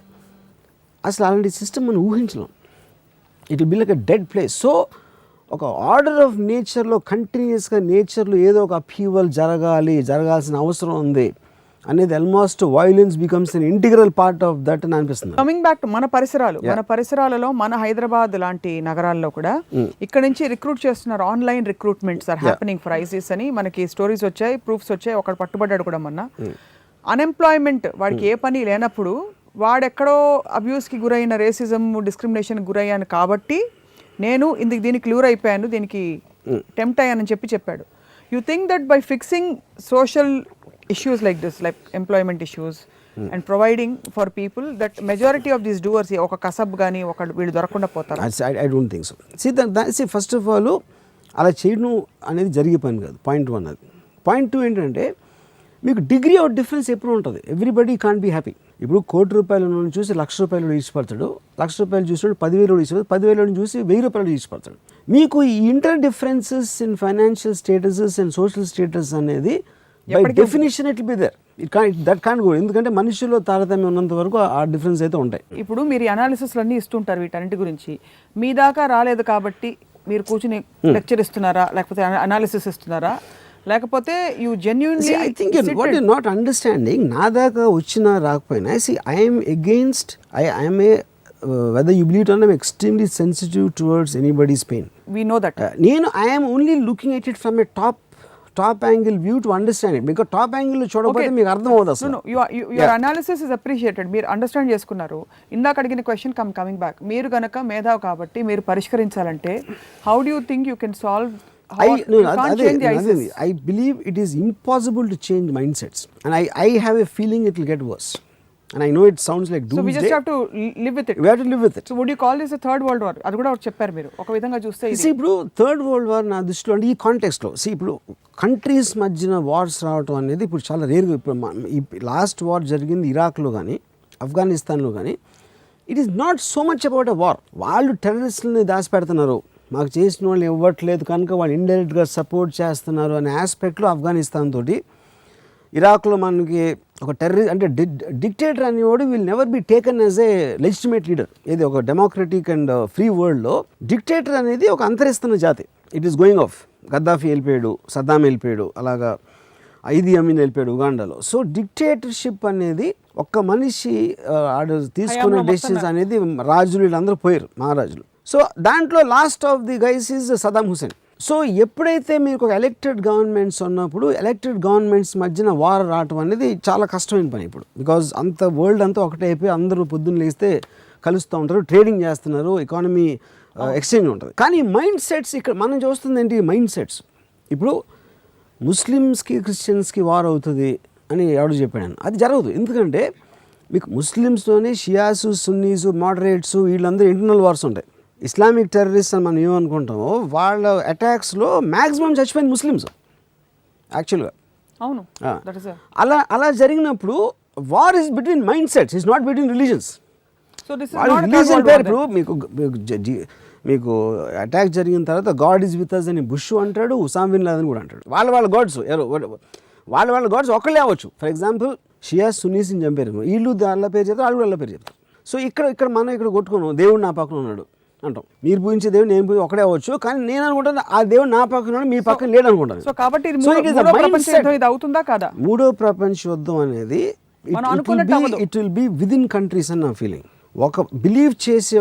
అసలు అలాంటి సిస్టమ్ మనం ఊహించలేం. It will be like a dead place. So ఒక ఆర్డర్ ఆఫ్ నేచర్లో కంటిన్యూస్గా నేచర్లో ఏదో ఒక అప్హీవల్ జరగాల్సిన అవసరం ఉంది అనేది almost violence becomes an integral part of that అని అనిపిస్తుంది. కమింగ్ బ్యాక్ టు మన పరిసరాలలో మన హైదరాబాద్ లాంటి నగరాల్లో కూడా ఇక్కడ నుంచి రిక్రూట్ చేస్తున్నారు. Online recruitments are happening for ISIS అని మనకి స్టోరీస్ వచ్చాయి, ప్రూఫ్స్ వచ్చాయి. ఒకడు పట్టుబడ్డాడు కూడా మొన్న. అన్ఎంప్లాయ్మెంట్, వాడికి ఏ పని లేనప్పుడు వాడెక్కడో అబ్యూస్కి గురైన, రేసిజం డిస్క్రిమినేషన్కి గురయ్యాను కాబట్టి నేను దీనికి క్లూర్ అయిపోయాను, దీనికి టెంప్ట్ అయ్యానని చెప్పాడు. You think that by fixing social issues like this, like employment issues and providing for people, that majority of these doers oka kasab gaani oka veelu dorakunda potara? I don't think so. See first of all అలా చేయడం అనేది జరిగే పని కాదు. పాయింట్ 1 అది. పాయింట్ 2 ఏంటంటే మీకు డిగ్రీ ఆఫ్ డిఫరెన్స్ ఎప్పుడు ఉంటుంది. Everybody can't be happy. ఇప్పుడు ₹1,00,000 చూసి ₹1,00,000 ఇచ్చిపడతాడు, ₹1,00,000 చూసినాడు ₹10,000 ఇచ్చిపడతాడు, ₹10,000 చూసి ₹1,000 ఇచ్చిపడతాడు. మీకు ఈ inter differences in financial statuses and social status అనేది by definition it be there. That can't go. ఎందుకంటే మనుషుల్లో తారతమ్యం ఉన్నంత వరకు ఆ డిఫరెన్స్ అయితే ఉంటాయి. ఇప్పుడు మీరు అనాలిసిస్లు అన్నీ ఇస్తుంటారు వీటన్నిటి గురించి. మీ దాకా రాలేదు కాబట్టి మీరు కూర్చుని లెక్చర్ ఇస్తున్నారా, లేకపోతే అనాలిసిస్ ఇస్తున్నారా, లేకపోతే you genuinely? I think what you not understanding, నా దాకా వచ్చినా రాకపోయినా, I'm against, I'm a whether you believe it or not, I'm extremely sensitive towards anybody's pain. We know that. I am only looking at it from a top angle view to understand it, because top angle lo chodapothe meeku ardham avadu asalu. No, your analysis is appreciated. Meer understand cheskunnaru. Indaka adigina question coming back, meer ganaka medhav kabatti meer parishkarinchalante, how do you think you can solve? I believe it is impossible to change mindsets, and I have a feeling it will get worse, and I know it sounds like doomsday. So we just have to live with it. We have to live with it. So would you call this a third world war? Adu kuda chepparu మీరు ఒక విధంగా చూస్తే. See, ఇప్పుడు థర్డ్ వరల్డ్ వార్ నా దృష్టిలో అంటే ఈ కాంటెక్స్ట్లో, ఇప్పుడు కంట్రీస్ మధ్యన వార్స్ రావటం అనేది ఇప్పుడు చాలా రేర్గా. ఇప్పుడు లాస్ట్ వార్ జరిగింది ఇరాక్లో కానీ ఆఫ్ఘనిస్తాన్లో కానీ, it is not so much about a war. వాళ్ళు టెర్రరిస్టులని దాచిపెడుతున్నారు, మాకు చేసిన వాళ్ళు ఇవ్వట్లేదు కనుక వాళ్ళు ఇండైరెక్ట్గా సపోర్ట్ చేస్తున్నారు అనే ఆస్పెక్ట్లో ఆఫ్ఘనిస్తాన్ తోటి, ఇరాక్లో మనకి ఒక అంటే డిక్టేటర్ అనేవాడు will never be taken as a legitimate leader. ఇది ఒక డెమోక్రటిక్ అండ్ ఫ్రీ వరల్డ్లో డిక్టేటర్ అనేది ఒక అంతరిస్తున్న జాతి. It is going off. Gaddafi వెళ్ళిపోయాడు, సద్దాం వెళ్ళిపోయాడు, అలాగా ఐదీ అమీన్ వెళ్ళిపోయాడు ఉగాండాలో. సో డిక్టేటర్షిప్ అనేది ఒక్క మనిషి ఆడు తీసుకున్న డెసిషన్స్ అనేది రాజులు వీళ్ళందరూ పోయారు, మహారాజులు. సో దాంట్లో last of the guys is Saddam Hussein. So ఎప్పుడైతే మీకు ఒక ఎలక్టెడ్ గవర్నమెంట్స్ ఉన్నప్పుడు ఎలక్టెడ్ గవర్నమెంట్స్ మధ్యన వార్ రావటం అనేది చాలా కష్టమైన పని ఇప్పుడు. బికాజ్ అంత వరల్డ్ అంతా ఒకటే అయిపోయి అందరూ పొద్దున్న లేస్తే కలుస్తూ ఉంటారు, ట్రేడింగ్ చేస్తున్నారు, ఎకానమీ ఎక్స్చేంజ్ ఉంటుంది. కానీ మైండ్ సెట్స్ ఇక్కడ మనం చూస్తుంది ఏంటి, మైండ్ సెట్స్. ఇప్పుడు ముస్లిమ్స్కి క్రిస్టియన్స్కి వార్ అవుతుంది అని ఎవడు చెప్పాను, అది జరగదు. ఎందుకంటే మీకు ముస్లిమ్స్తోనే షియాసు, సున్నీసు, మోడరేట్స్ వీళ్ళందరూ ఇంటర్నల్ వార్స్ ఉంటాయి. ఇస్లామిక్ టెర్రరిస్ట్ అని మనం ఏమనుకుంటామో వాళ్ళ అటాక్స్లో మ్యాక్సిమం చచ్చిపోయింది ముస్లిమ్స్ యాక్చువల్గా. అవును, అలా జరిగినప్పుడు war is between mind sets, is not between religions. Religion పేరు ఇప్పుడు మీకు అటాక్ జరిగిన తర్వాత గాడ్ ఈజ్ విత్ అస్ అని బుష్ అంటాడు, ఉసామా బిన్ లాదెన్ కూడా అంటాడు. వాళ్ళ గాడ్స్ వాళ్ళ గాడ్స్ ఒకళ్ళే అవ్వచ్చు. ఫర్ ఎగ్జాంపుల్ షియా సున్నీస్ని చంపారు, వీళ్ళు వాళ్ళ పేరు చెప్తారు, వాళ్ళు వాళ్ళ పేరు చెప్తారు. సో ఇక్కడ మనం ఇక్కడ కొట్టుకున్నాం, దేవుడు నా పక్కన ఉన్నాడు అంటాం. మీరు పూజించే దేవుడు నేను పూజ ఒకటే అవ్వచ్చు, కానీ నేను అనుకుంటాను ఆ దేవుడు నా పక్కన ఉన్నాడు, మీ పక్కన లేడు అనుకుంటాను. సో కాబట్టి ఇది అవుతుందా కాదా? మూడో ప్రపంచ యుద్ధం అనేది it will B with in countries అని నా ఫీలింగ్. ఒక బిలీవ్ చేసే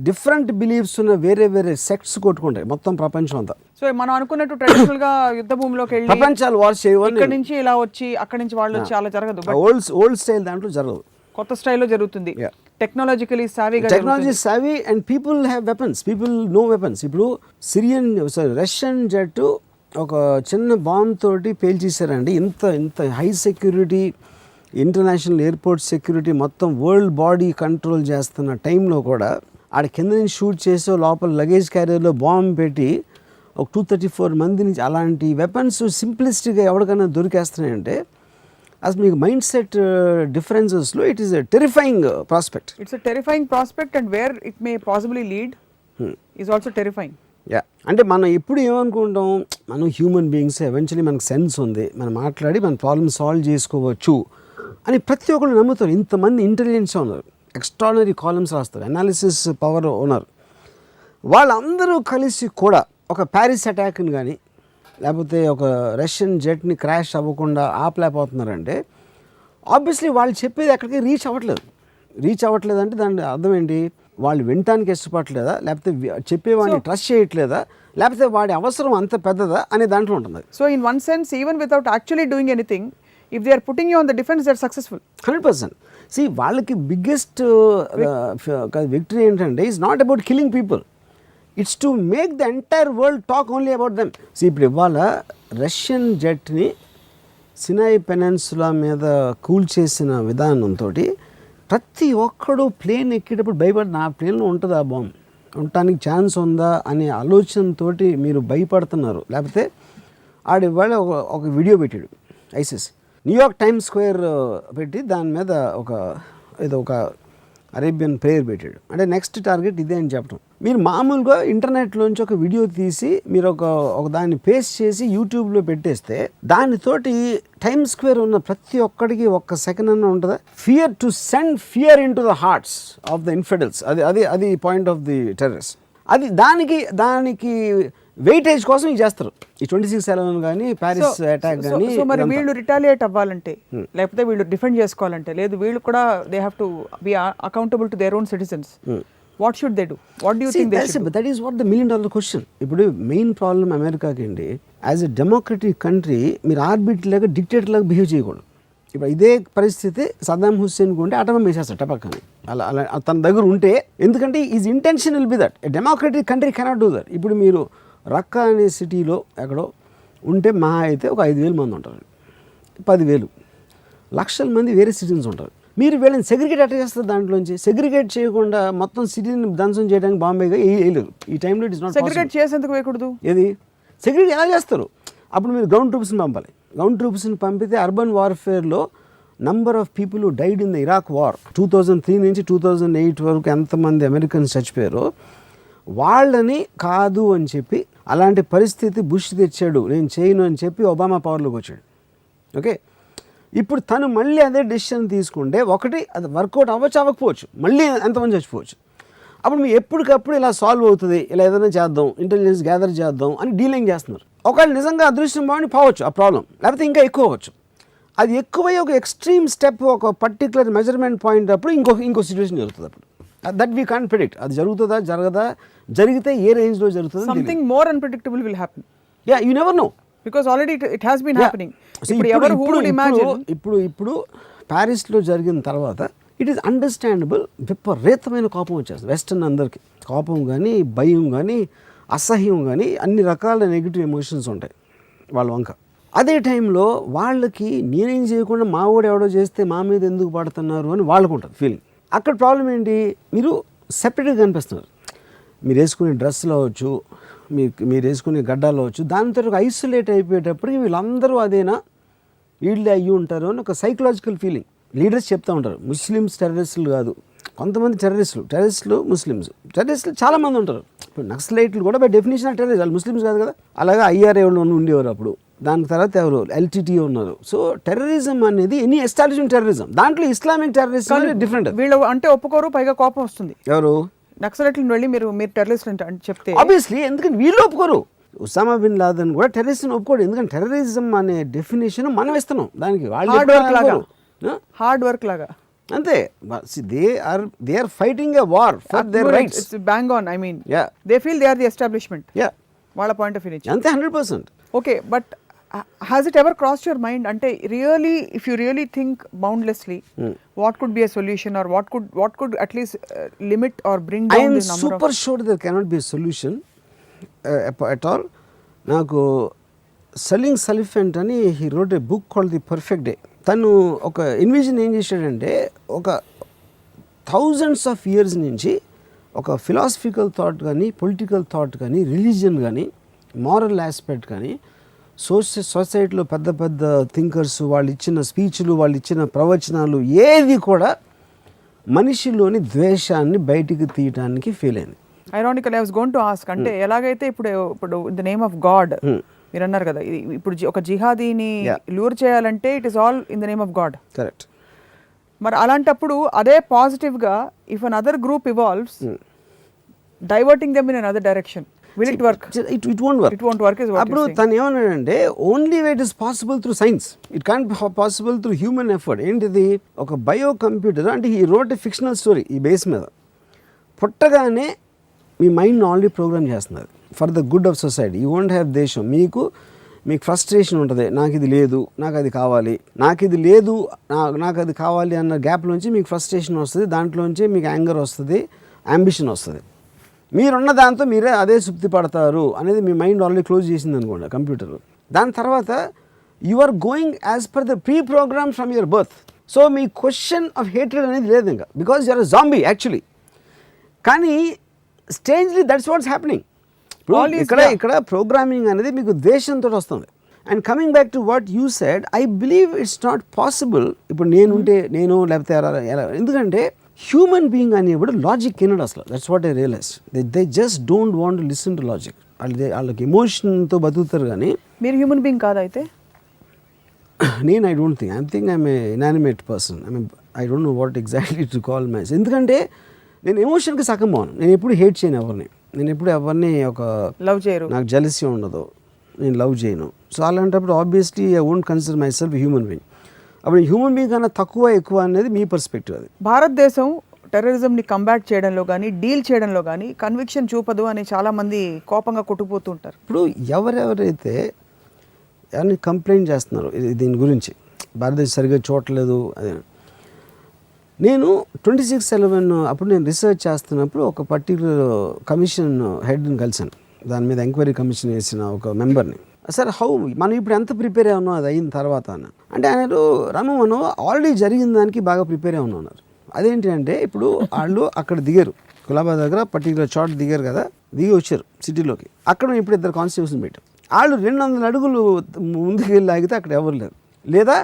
డిఫరెంట్ బిలీవ్స్ ఉన్న వేరే సెక్ట్స్ కొట్టుకుంటాయి మొత్తం ప్రపంచం అంతా. సో మనం అనుకున్నట్టు ట్రెడిషనల్ గా యుద్ధ భూమిలోకి వెళ్ళి ప్రపంచాలు వార్స్ చేయవాలి, ఇక్కడ నుంచి ఇలా వచ్చి అక్కడి నుంచి వాళ్ళు వచ్చి అలా జరగదు. ఓల్డ్ స్టైల్ దాంట్లో జరగదు, కొత్త స్టైల్లో జరుగుతుంది. Technology savvy and people have weapons, people no weapons. ఇప్పుడు రష్యన్ జెట్ ఒక చిన్న బాంబ్ తోటి పేల్చేశారండి. ఇంత high security international airport security మొత్తం వరల్డ్ బాడీ కంట్రోల్ చేస్తున్న టైంలో కూడా ఆడ కింద నుంచి షూట్ చేసో లోపల లగేజ్ క్యారియర్లో బాంబ్ పెట్టి ఒక 234 మంది నుంచి అలాంటి వెపన్స్ సింప్లిస్టిక్గా ఎవరికైనా దొరికేస్తున్నాయంటే అసలు మీకు మైండ్ సెట్ డిఫరెన్సెస్లో it is a terrifying prospect. It's a terrifying prospect and where it may possibly lead is also terrifying. అంటే మనం ఎప్పుడు ఏమనుకుంటాం, మనం హ్యూమన్ బీయింగ్స్ ఎవెన్చువలీ మనకు సెన్స్ ఉంది, మనం మాట్లాడి మన ప్రాబ్లమ్ సాల్వ్ చేసుకోవచ్చు అని ప్రతి ఒక్కరు నమ్ముతారు. ఇంతమంది ఇంటెలిజెన్స్ ఉన్నారు, ఎక్స్ట్రాడినరీ కాలమ్స్ రాస్తారు, అనాలిసిస్ పవర్ ఉన్నారు. వాళ్ళందరూ కలిసి కూడా ఒక ప్యారిస్ అటాక్ని కానీ లేకపోతే ఒక రష్యన్ జెట్ని క్రాష్ అవ్వకుండా ఆపలేకపోతున్నారంటే ఆబ్వియస్లీ వాళ్ళు చెప్పేది ఎక్కడికి రీచ్ అవ్వట్లేదు అంటే దాని అర్థం ఏంటి? వాళ్ళు వినటానికి ఇష్టపడట్లేదా, లేకపోతే చెప్పేవాడిని ట్రస్ట్ చేయట్లేదా, లేకపోతే వాడి అవసరం అంత పెద్దదా అనే దాంట్లో ఉంటుంది. So in one sense even without actually doing anything, if they are putting you on the defence, they are successful 100%. See, వాళ్ళకి బిగ్గెస్ట్ విక్టరీ ఏంటంటే is not about killing people, it's to make the entire world talk only about them. So ఇప్పుడు ఇవాళ రష్యన్ జెట్ని సినాయి పెనెన్సులా మీద కూల్చేసిన విధానంతో ప్రతి ఒక్కడు ప్లేన్ ఎక్కేటప్పుడు భయపడి నా ప్లేన్లో ఉంటుందా బాంబు, ఉండటానికి ఛాన్స్ ఉందా అనే ఆలోచనతోటి మీరు భయపడుతున్నారు. లేకపోతే ఆడివాళ ఒక వీడియో పెట్టాడు ఐసిస్, న్యూయార్క్ టైమ్స్ స్క్వేర్ పెట్టి దాని మీద ఒక అరేబియన్ ప్రేయర్ పెట్టాడు. అంటే నెక్స్ట్ టార్గెట్ ఇదే అని చెప్పడం. మీరు మామూలుగా ఇంటర్నెట్లోంచి ఒక వీడియో తీసి మీరు ఒక దాన్ని పేస్ట్ చేసి యూట్యూబ్లో పెట్టేస్తే దానితోటి టైమ్స్ స్క్వేర్ ఉన్న ప్రతి ఒక్కడికి ఒక్క సెకండ్ అన్న ఉంటుందా? Fear to send fear into the hearts of the infidels. అది పాయింట్ ఆఫ్ ది టెర్రరిస్ట్. అది దానికి వెయిటేజ్ కోసం ఇది చేస్తారు. ఈ 26/11 కానీ ప్యారిస్ అటాక్ కానీ. సో మరి వీళ్ళు రిటాలియేట్ అవ్వాలంటే లేకపోతే వీళ్ళు డిఫెండ్ చేసుకోవాలంటే, లేదు వీళ్ళు కూడా they have to be accountable to their own citizens, what should they do? What do you think they should? That is what the $1 million question. ఇప్పుడు మెయిన్ ప్రాబ్లం అమెరికాకి అండి, యాజ్ ఎ డెమోక్రటిక్ కంట్రీ మీరు ఆర్బిటర్ లాగా డిక్టేటర్ లాగా బిహేవ్ చేయకూడదు. ఇప్పుడు ఇదే పరిస్థితి సద్దాం హుస్సేన్కి ఉంటే అటమం వేసేస్తాడు టపక్కని, అలా తన దగ్గర ఉంటే. ఎందుకంటే is intention will be that a democratic country cannot do that. ఇప్పుడు మీరు రక్కా అనే సిటీలో ఎక్కడో ఉంటే మహా అయితే ఒక 5,000 మంది ఉంటారు, 10,000 లక్షల మంది వేరే సిటీన్స్ ఉంటారు. మీరు వీళ్ళని సెగ్రిగేట్ అట్లా చేస్తారు. దాంట్లోంచి సెగ్రిగేట్ చేయకుండా మొత్తం సిటీని ధ్వంసం చేయడానికి బాంబేగా వేయలేరు. ఈ టైంలో ఇట్ ఇస్ నాట్ సెగ్రిగేట్ చేసేందుకు వేయకూడదు. ఏది సెగ్రిగేట్ ఎలా చేస్తారు? అప్పుడు మీరు గ్రౌండ్ ట్రూప్స్ని పంపాలి. గ్రౌండ్ ట్రూప్స్ని పంపితే అర్బన్ వార్ఫేర్లో number of people who died in the Iraq war 2003 నుంచి 2008 వరకు ఎంతమంది అమెరికన్స్ చచ్చిపోయారో వాళ్ళని కాదు అని చెప్పి, అలాంటి పరిస్థితి బుష్ తెచ్చాడు, నేను చేయను అని చెప్పి ఒబామా పవర్లోకి వచ్చాడు. ఓకే, ఇప్పుడు తను మళ్ళీ అదే డెసిషన్ తీసుకుంటే ఒకటి అది వర్కౌట్ అవ్వకపోవచ్చు, మళ్ళీ ఎంతమంది చచ్చిపోవచ్చు. అప్పుడు మీరు ఎప్పటికప్పుడు ఇలా సాల్వ్ అవుతుంది, ఇలా ఏదైనా చేద్దాం, ఇంటెలిజెన్స్ గ్యాదర్ చేద్దాం అని డీలింగ్ చేస్తున్నారు. ఒకవేళ నిజంగా అదృష్టం బాగుండి పోవచ్చు ఆ ప్రాబ్లం, లేకపోతే ఇంకా ఎక్కువ అవ్వచ్చు. అది ఎక్కువై ఒక ఎక్స్ట్రీమ్ స్టెప్, ఒక పర్టికులర్ మెజర్మెంట్ పాయింట్ అప్పుడు ఇంకో సిచ్యువేషన్ జరుగుతుంది. అప్పుడు దట్ వీ కాంట్ ప్రిడిక్ట్. అది జరుగుతుందా జరగదా, జరిగితే ఏ రేంజ్లో జరుగుతుంది. Something more unpredictable will happen. Yeah, you never know, because already it has been happening. ఇప్పుడు ప్యారిస్లో జరిగిన తర్వాత ఇట్ ఈస్ అండర్స్టాండబుల్, విపరీతమైన కోపం వచ్చేస్తుంది వెస్టర్న్ అందరికీ. కోపం కానీ, భయం కానీ, అసహ్యం కానీ, అన్ని రకాల నెగిటివ్ ఎమోషన్స్ ఉంటాయి వాళ్ళ వంక. అదే టైంలో వాళ్ళకి నేనేం చేయకుండా మా వాడు ఎవడో చేస్తే మా మీద ఎందుకు పడుతున్నారు అని వాళ్ళకు ఉంటుంది ఫీలింగ్. అక్కడ ప్రాబ్లం ఏంటి, మీరు సెపరేట్గా కనిపిస్తున్నారు. మీరు వేసుకునే డ్రెస్సులో అవచ్చు, మీరు వేసుకునే గడ్డాలో అవచ్చు, దాంతో ఐసోలేట్ అయిపోయేటప్పటికి వీళ్ళందరూ అదేనా, వీళ్ళే అయ్యి ఉంటారు అని ఒక సైకలాజికల్ ఫీలింగ్. లీడర్స్ చెప్తూ ఉంటారు, ముస్లిమ్స్ టెర్రరిస్టులు కాదు, కొంతమంది టెర్రరిస్టులు ముస్లిమ్స్. టెర్రరిస్టులు చాలామంది ఉంటారు. ఇప్పుడు నక్సలైట్లు కూడా బై డెఫినేషన్ టెర్రరిస్ట్, వాళ్ళు ముస్లిమ్స్ కాదు కదా. అలాగే IRA ఉండేవారు అప్పుడు, దాని తర్వాత ఎవరు LTT ఉన్నారు. సో టెర్రరిజం అనేది ఎనీ ఎస్టాబ్లిష్మెంట్ టెర్రరిజం, దాంట్లో ఇస్లామిక్ టెర్రరిజం డిఫరెంట్. వీళ్ళు అంటే ఒప్పుకోరు, పైగా కోపం వస్తుంది. ఎవరు నక్సలైట్లను వెళ్ళి మీరు టెర్రరిస్ట్ అంటే చెప్తే ఆబ్వియస్లీ, ఎందుకంటే వీళ్ళు ఒప్పుకోరు. ఉసామా బిన్ లాదెన్ కూడా టెర్రరిస్ట్ని ఒప్పుకోడు, ఎందుకంటే టెర్రరిజం అనే డెఫినేషన్ మనం ఇస్తున్నాం దానికి. హార్డ్ వర్క్ లాగా అంతే. They are fighting a war for their rights. Bang on, I mean they feel they are the establishment. వాళ్ళ పాయింట్ ఆఫ్ వ్యూ అంతే 100%. Okay, but has it ever crossed your mind ante really, if you really think boundlessly, what could be a solution, or what could at least limit or bring down the number of... I am super sure there cannot be a solution at all. Naku Salim Salifant ani he wrote a book called The Perfect Day. Tanu oka envision em chesadante oka thousands of years nunchi oka philosophical thought gaani, political thought gaani, religion gaani, moral aspect gaani, సొసైటీలో పెద్ద పెద్ద థింకర్స్ వాళ్ళు ఇచ్చిన స్పీచ్లు, వాళ్ళు ఇచ్చిన ప్రవచనాలు ఏది కూడా మనిషిలోని ద్వేషాన్ని బయటికి తీయడానికి ఫెయిల్ అయింది. Ironical I was going to ask, అంటే ఎలాగైతే ఇప్పుడు in the name of God మీరు అన్నారు కదా, ఇప్పుడు ఒక జిహాదీని లూర్ చేయాలంటే it is all in the name of God. Correct. మరి అలాంటప్పుడు అదే పాజిటివ్గా if an other group evolves, diverting them in another direction. Will it work? It won't work. It won't work is what అప్పుడు తను ఏమన్నాడంటే only way it is possible through science, it can't possible through human effort. ఏంటిది? ఒక బయో కంప్యూటర్ అంటే ఈ రోట్ ఎ ఫిక్షనల్ స్టోరీ ఈ బేస్ మీద పుట్టగానే మీ మైండ్ ఆల్రెడీ ప్రోగ్రామ్ చేస్తున్నారు for the good of society. You won't have దేశం. మీకు ఫ్రస్ట్రేషన్ ఉంటుంది, నాకు ఇది లేదు, నాకు అది కావాలి, నాకు ఇది లేదు, నాకు అది కావాలి అన్న గ్యాప్లోంచి మీకు ఫ్రస్ట్రేషన్ వస్తుంది, దాంట్లోంచి మీకు యాంగర్ వస్తుంది, అంబిషన్ వస్తుంది. మీరున్న దాంతో మీరే అదే సుప్తి పడతారు అనేది మీ మైండ్ ఆల్రెడీ క్లోజ్ చేసింది అనుకోండి కంప్యూటర్. దాని తర్వాత you are going as per the pre program from your birth. So మీ క్వశ్చన్ ఆఫ్ హేట్రెడ్ అనేది లేదు ఇంకా, because you're a zombie actually. కానీ స్ట్రేంజ్లీ దట్స్ వాట్స్ హ్యాపెనింగ్. ఇక్కడ ప్రోగ్రామింగ్ అనేది మీకు ద్వేషంతో వస్తుంది. And coming back to what you said, I believe it's not possible. ఇప్పుడు నేను లేకపోతే ఎలా, ఎందుకంటే హ్యూమన్ బీయింగ్ అనేప్పుడు లాజిక్ వినడు అసలు. That's what I realise. They just don't want to listen to logic. వాళ్ళకి ఎమోషన్తో బతుకుతారు. కానీ మీరు హ్యూమన్ బీయింగ్ కాదు అయితే? నేను I don't think I'm a inanimate person. I don't know what exactly to call my. ఎందుకంటే నేను ఎమోషన్కి సగం బాను. నేను ఎప్పుడు హేట్ చేయను ఎవరిని, నేను ఎప్పుడు ఎవరిని ఒక లవ్ చేయరు, నాకు జెలసీ ఉండదు, నేను లవ్ చేయను. సో అలాంటప్పుడు obviously I won't consider my self human being. అప్పుడు హ్యూమన్ బీయింగ్ కన్నా తక్కువ ఎక్కువ అనేది మీ పర్స్పెక్టివ్. అది భారతదేశం టెర్రరిజంని కంబాట్ చేయడంలో కానీ డీల్ చేయడంలో కానీ కన్విక్షన్ చూపదు అని చాలామంది కోపంగా కొట్టుకుపోతుంటారు. ఇప్పుడు ఎవరెవరైతే ఎవరిని కంప్లైంట్ చేస్తున్నారు దీని గురించి, భారతదేశం సరిగ్గా చూడలేదు అదే. నేను 26/11 అప్పుడు నేను రీసెర్చ్ చేస్తున్నప్పుడు ఒక పర్టికులర్ కమిషన్ హెడ్ని కలిసాను, దాని మీద ఎంక్వైరీ కమిషన్ వేసిన ఒక మెంబర్ని. సార్ మనం ఇప్పుడు ఎంత ప్రిపేర్ అయి ఉన్నాం అది అయిన తర్వాత అంటే ఆయన రాము మనం ఆల్రెడీ జరిగిన దానికి బాగా ప్రిపేర్ అయి ఉన్నారు. అదేంటి అంటే ఇప్పుడు వాళ్ళు అక్కడ దిగారు, గులాబాద్ దగ్గర పర్టికులర్ చోట దిగారు కదా, దిగి వచ్చారు సిటీలోకి. అక్కడ ఇప్పుడు 2 కానిస్టేబుల్స్ని పెట్టాం. వాళ్ళు 200 అడుగులు ముందుకు వెళ్ళి ఆగితే అక్కడ ఎవరు లేరు. లేదా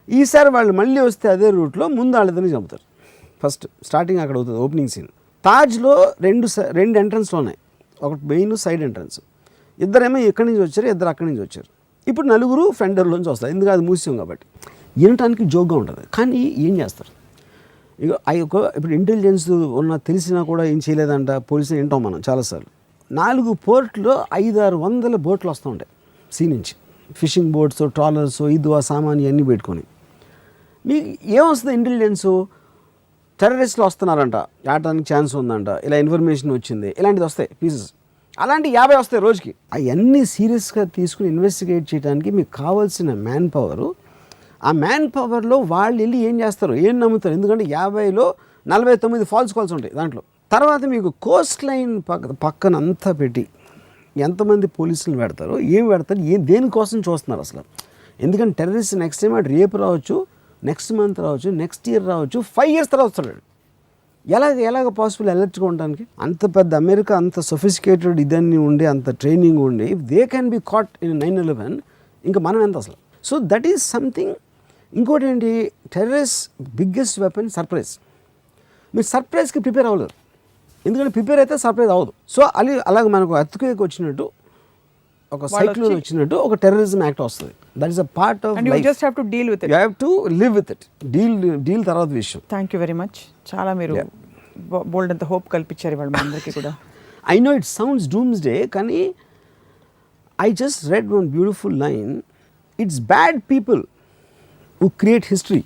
ఈసారి వాళ్ళు మళ్ళీ వస్తే అదే రూట్లో ముందు వాళ్ళిద్దరిని చంపుతారు. ఫస్ట్ స్టార్టింగ్ అక్కడ అవుతుంది ఓపెనింగ్ సీన్. తాజ్లో రెండు ఎంట్రన్స్లు ఉన్నాయి, ఒకటి మెయిన్ సైడ్ ఎంట్రన్స్. ఇద్దరేమో ఇక్కడి నుంచి వచ్చారు, ఇద్దరు అక్కడి నుంచి వచ్చారు. ఇప్పుడు 4 ఫ్రంట్ డోర్లోంచి వస్తారు, ఎందుకు అది మూసాం కాబట్టి. వినటానికి జోక్గా ఉంటుంది. కానీ ఏం చేస్తారు ఇక ఇప్పుడు ఇంటెలిజెన్స్ ఉన్న తెలిసినా కూడా ఏం చేయలేదంట పోలీసులు వింటాం మనం చాలాసార్లు. 4 పోర్ట్లో 500-600 బోట్లు వస్తూ ఉంటాయి సీ నుంచి, ఫిషింగ్ బోట్స్, ట్రాలర్స్, ఆ సామాన్ ఇవన్నీ పెట్టుకొని. మీకు ఏమొస్తుంది ఇంటెలిజెన్సు? టెర్రరిస్టులు వస్తున్నారంట, ఆడటానికి ఛాన్స్ ఉందంట, ఇలా ఇన్ఫర్మేషన్ వచ్చింది, ఇలాంటిది వస్తాయి పీసెస్. అలాంటి 50 వస్తాయి రోజుకి. అవన్నీ సీరియస్గా తీసుకుని ఇన్వెస్టిగేట్ చేయడానికి మీకు కావాల్సిన మ్యాన్ పవరు. ఆ మ్యాన్ పవర్లో వాళ్ళు వెళ్ళి ఏం చేస్తారు, ఏం నమ్ముతారు? ఎందుకంటే 50లో 49 ఫాల్స్ కాల్స్ ఉంటాయి దాంట్లో. తర్వాత మీకు కోస్ట్ లైన్ పక్కన అంతా పెట్టి ఎంతమంది పోలీసులు పెడతారు, ఏం పెడతారు, దేనికోసం చూస్తున్నారు అసలు? ఎందుకంటే టెర్రరిస్ట్ నెక్స్ట్ టైం అటు రేపు రావచ్చు, నెక్స్ట్ మంత్ రావచ్చు, నెక్స్ట్ ఇయర్ రావచ్చు, 5 years తర్వాత వస్తాడు. ఎలాగ పాసిబుల్ అలర్ట్గా ఉండడానికి? అంత పెద్ద అమెరికా అంత సొఫిస్టికేటెడ్ ఇదన్నీ ఉండి, అంత ట్రైనింగ్ ఉండి, they can be caught in 9/11. ఇంకా మనం ఎంత అసలు? So that is something. ఇంకోటి ఏంటి, టెర్రరిస్ట్ బిగ్గెస్ట్ వెపన్ సర్ప్రైజ్. మీరు సర్ప్రైజ్కి ప్రిపేర్ అవ్వలేరు, ఎందుకంటే ప్రిపేర్ అయితే సర్ప్రైజ్ అవ్వదు. సో అలాగే మనకు ఎర్త్క్వేక్ వచ్చినట్టు, ఒక సైక్లోన్ వచ్చినట్టు ఒక టెర్రరిజం యాక్ట్ వస్తుంది. That is a part of life. You just have to deal with it. You have to live with it. Deal తర్వాత విషయం. Thank you very much. చాలా మీరు బోల్డ్ అంత హోప్ కల్పించారు ఇవాళ మా అందరికీ కూడా. I know it sounds doomsday, కానీ I just read one beautiful line. It's bad people who create history.